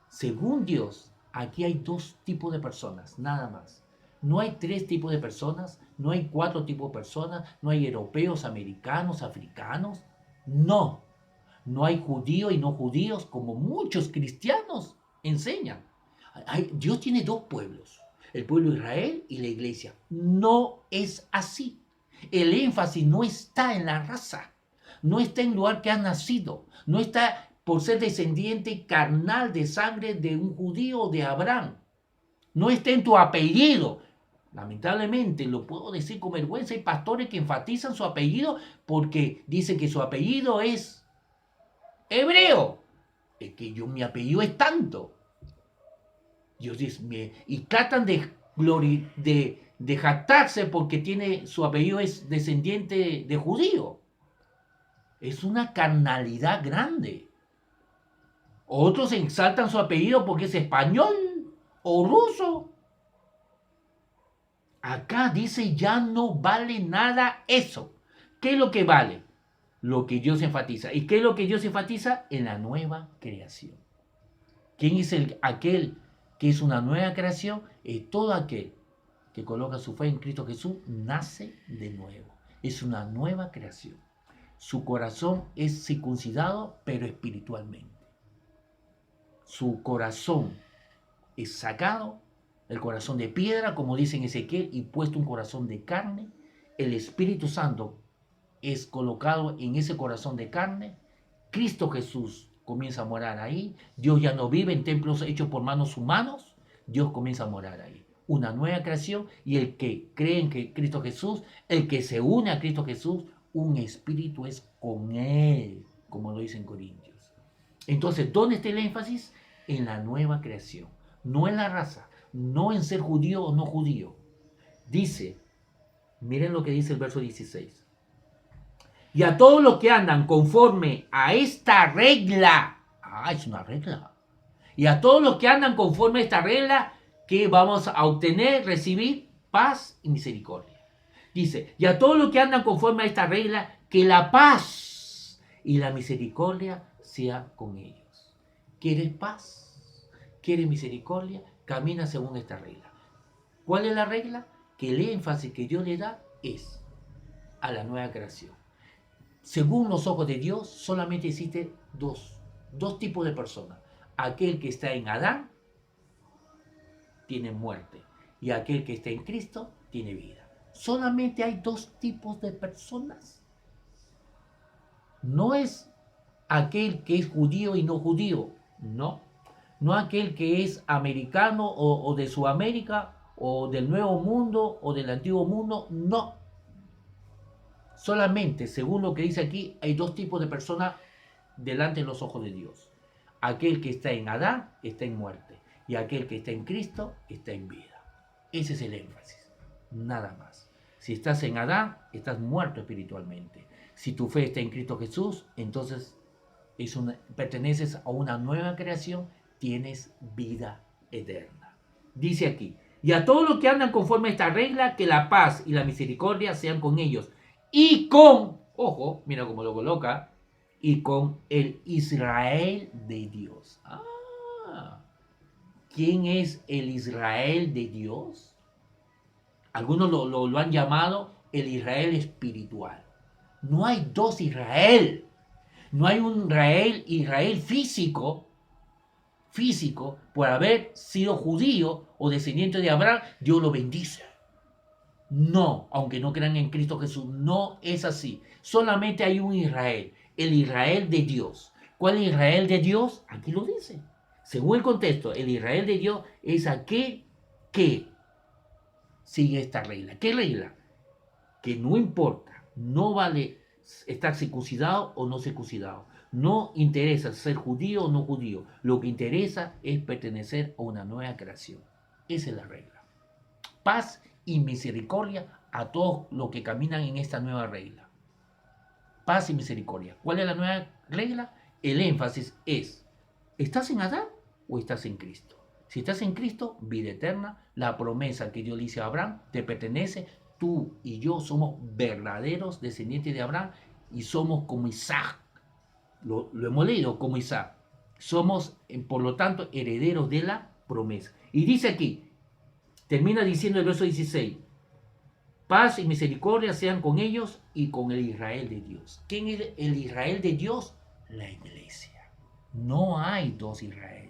Según Dios, aquí hay dos tipos de personas, nada más. No hay tres tipos de personas, no hay cuatro tipos de personas, no hay europeos, americanos, africanos. No, no hay judíos y no judíos como muchos cristianos enseñan. Dios tiene dos pueblos, el pueblo de Israel y la iglesia. No es así. El énfasis no está en la raza, no está en el lugar que has nacido, no está por ser descendiente carnal de sangre de un judío o de Abraham. No está en tu apellido. Lamentablemente, lo puedo decir con vergüenza, hay pastores que enfatizan su apellido porque dicen que su apellido es hebreo. Es que mi apellido es tanto. Dios dice, y tratan de jactarse porque su apellido es descendiente de judío. Es una carnalidad grande. Otros exaltan su apellido porque es español o ruso. Acá dice, ya no vale nada eso. ¿Qué es lo que vale? Lo que Dios enfatiza. ¿Y qué es lo que Dios enfatiza? En la nueva creación. ¿Quién es aquel que es una nueva creación? Es todo aquel que coloca su fe en Cristo Jesús nace de nuevo. Es una nueva creación. Su corazón es circuncidado, pero espiritualmente. Su corazón es sacado, el corazón de piedra, como dice en Ezequiel, y puesto un corazón de carne. El Espíritu Santo es colocado en ese corazón de carne. Cristo Jesús comienza a morar ahí. Dios ya no vive en templos hechos por manos humanos. Dios comienza a morar ahí. Una nueva creación, y el que cree en que Cristo Jesús, el que se une a Cristo Jesús, un espíritu es con él, como lo dice en Corintios. Entonces, ¿dónde está el énfasis? En la nueva creación, no en la raza, no en ser judío o no judío. Dice, miren lo que dice el verso 16. Y a todos los que andan conforme a esta regla, es una regla. Y a todos los que andan conforme a esta regla, que vamos a obtener, recibir paz y misericordia. Dice, y a todos los que andan conforme a esta regla, que la paz y la misericordia sea con ellos. ¿Quieres paz? ¿Quieres misericordia? Camina según esta regla. ¿Cuál es la regla? Que el énfasis que Dios le da es a la nueva creación. Según los ojos de Dios, solamente existen dos tipos de personas. Aquel que está en Adán tiene muerte, y aquel que está en Cristo tiene vida. Solamente hay dos tipos de personas. No es aquel que es judío y no judío, no. No aquel que es americano o de Sudamérica o del Nuevo Mundo o del Antiguo Mundo, no. Solamente, según lo que dice aquí, hay dos tipos de personas delante de los ojos de Dios. Aquel que está en Adán está en muerte, y aquel que está en Cristo está en vida. Ese es el énfasis, nada más. Si estás en Adán, estás muerto espiritualmente. Si tu fe está en Cristo Jesús, entonces perteneces a una nueva creación, tienes vida eterna. Dice aquí, y a todos los que andan conforme a esta regla, que la paz y la misericordia sean con ellos, y con, ojo, mira cómo lo coloca, y con el Israel de Dios. ¿Quién es el Israel de Dios? Algunos lo han llamado el Israel espiritual. No hay dos Israel. No hay un Israel físico, por haber sido judío o descendiente de Abraham, Dios lo bendice. No, aunque no crean en Cristo Jesús, no es así. Solamente hay un Israel, el Israel de Dios. ¿Cuál es el Israel de Dios? Aquí lo dice. Según el contexto, el Israel de Dios es aquel que sigue esta regla. ¿Qué regla? Que no importa, no vale estar circuncidado o no circuncidado. No interesa ser judío o no judío. Lo que interesa es pertenecer a una nueva creación. Esa es la regla. Paz y misericordia a todos los que caminan en esta nueva regla. Paz y misericordia. ¿Cuál es la nueva regla? El énfasis es, ¿estás en Adán o estás en Cristo? Si estás en Cristo, vida eterna, la promesa que Dios le dice a Abraham te pertenece. Tú y yo somos verdaderos descendientes de Abraham y somos como Isaac. Lo hemos leído como Isaac. Somos, por lo tanto, herederos de la promesa. Y dice aquí, termina diciendo el verso 16, paz y misericordia sean con ellos y con el Israel de Dios. ¿Quién es el Israel de Dios? La iglesia. No hay dos Israel.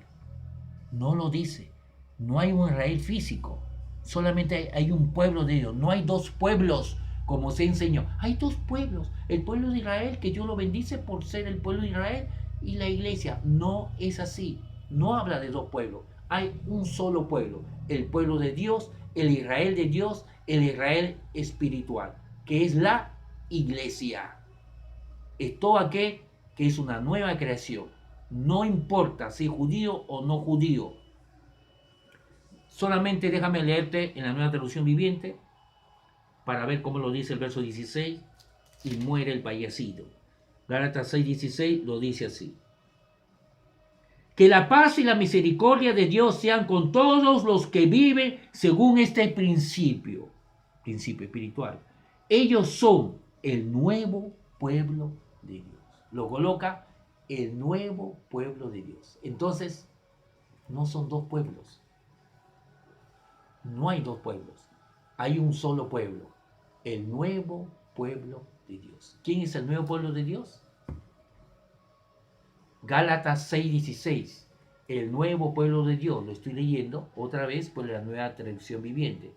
No lo dice. No hay un Israel físico. Solamente hay un pueblo de Dios. No hay dos pueblos, como se enseñó. Hay dos pueblos. El pueblo de Israel, que Dios lo bendice por ser el pueblo de Israel, y la iglesia. No es así. No habla de dos pueblos. Hay un solo pueblo. El pueblo de Dios, el Israel de Dios, el Israel espiritual, que es la iglesia. Es todo aquel que es una nueva creación. No importa si es judío o no judío. Solamente déjame leerte en la Nueva Traducción Viviente para ver cómo lo dice el verso 16. Y muere el payasito. Gálatas 6:16 lo dice así. Que la paz y la misericordia de Dios sean con todos los que viven según este principio espiritual. Ellos son el nuevo pueblo de Dios. Lo coloca el nuevo pueblo de Dios. Entonces, no son dos pueblos. No hay dos pueblos. hay un solo pueblo, el nuevo pueblo de Dios. ¿Quién es el nuevo pueblo de Dios? Gálatas 6:16, el nuevo pueblo de Dios, lo estoy leyendo otra vez por la nueva traducción viviente.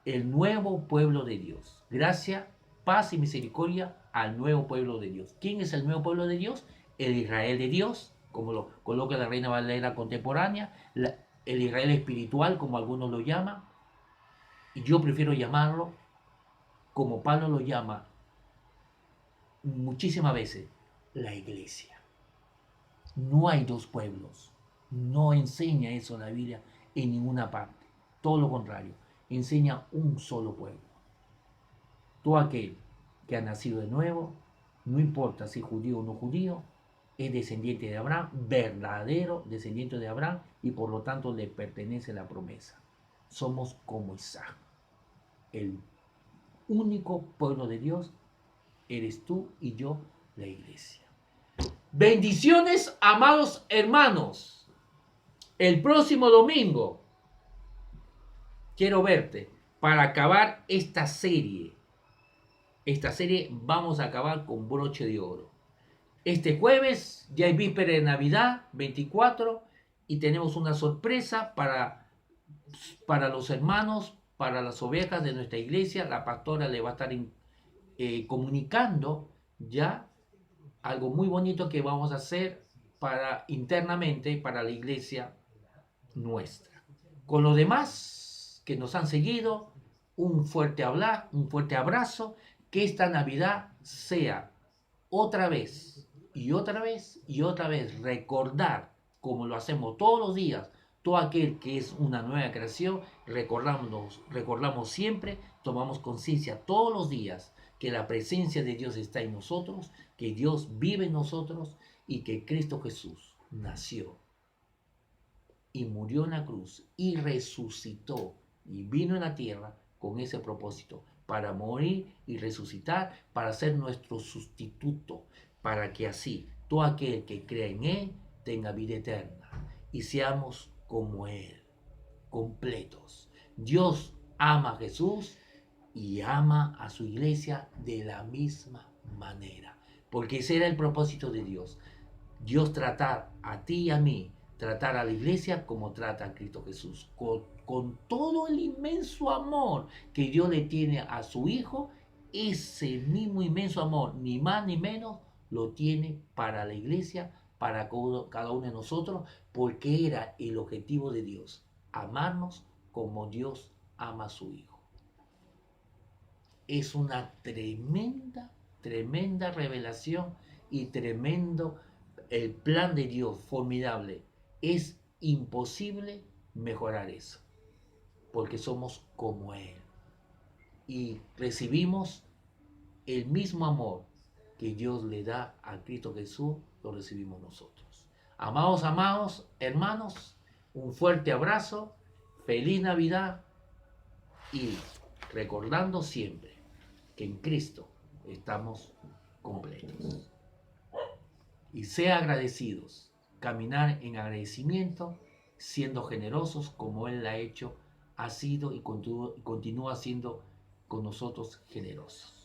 El nuevo pueblo de Dios. Gracia, paz y misericordia al nuevo pueblo de Dios. ¿Quién es el nuevo pueblo de Dios? El Israel de Dios, como lo coloca la Reina Valera contemporánea, el Israel espiritual, como algunos lo llaman, y yo prefiero llamarlo, como Pablo lo llama muchísimas veces, la iglesia. No hay dos pueblos. No enseña eso la Biblia en ninguna parte. Todo lo contrario, enseña un solo pueblo. Todo aquel que ha nacido de nuevo, no importa si judío o no judío, es descendiente de Abraham, verdadero descendiente de Abraham, y por lo tanto le pertenece la promesa. Somos como Isaac. El único pueblo de Dios eres tú y yo, la iglesia. Bendiciones, amados hermanos. El próximo domingo quiero verte para acabar esta serie. Esta serie vamos a acabar con broche de oro. Este jueves ya es víspera de Navidad, 24, y tenemos una sorpresa para los hermanos, para las ovejas de nuestra iglesia. La pastora le va a estar comunicando ya algo muy bonito que vamos a hacer internamente para la iglesia nuestra. Con los demás que nos han seguido, un fuerte abrazo, que esta Navidad sea otra vez y otra vez y otra vez recordar, como lo hacemos todos los días, todo aquel que es una nueva creación, recordamos siempre, tomamos conciencia todos los días que la presencia de Dios está en nosotros, que Dios vive en nosotros y que Cristo Jesús nació y murió en la cruz y resucitó y vino en la tierra con ese propósito, para morir y resucitar, para ser nuestro sustituto, para que así todo aquel que crea en Él tenga vida eterna y seamos como Él, completos. Dios ama a Jesús y ama a su iglesia de la misma manera, porque ese era el propósito de Dios. Dios tratar a ti y a mí, tratar a la iglesia como trata a Cristo Jesús, con todo el inmenso amor que Dios le tiene a su Hijo. Ese mismo inmenso amor, ni más ni menos, lo tiene para la iglesia, para cada uno de nosotros, porque era el objetivo de Dios, amarnos como Dios ama a su Hijo. Es una tremenda, tremenda revelación y tremendo el plan de Dios, formidable. Es imposible mejorar eso, porque somos como Él. Y recibimos el mismo amor que Dios le da a Cristo Jesús, lo recibimos nosotros. Amados, hermanos, un fuerte abrazo, feliz Navidad y recordando siempre que en Cristo estamos completos. Y sea agradecidos, caminar en agradecimiento, siendo generosos como Él ha hecho, ha sido y continúa siendo con nosotros generosos.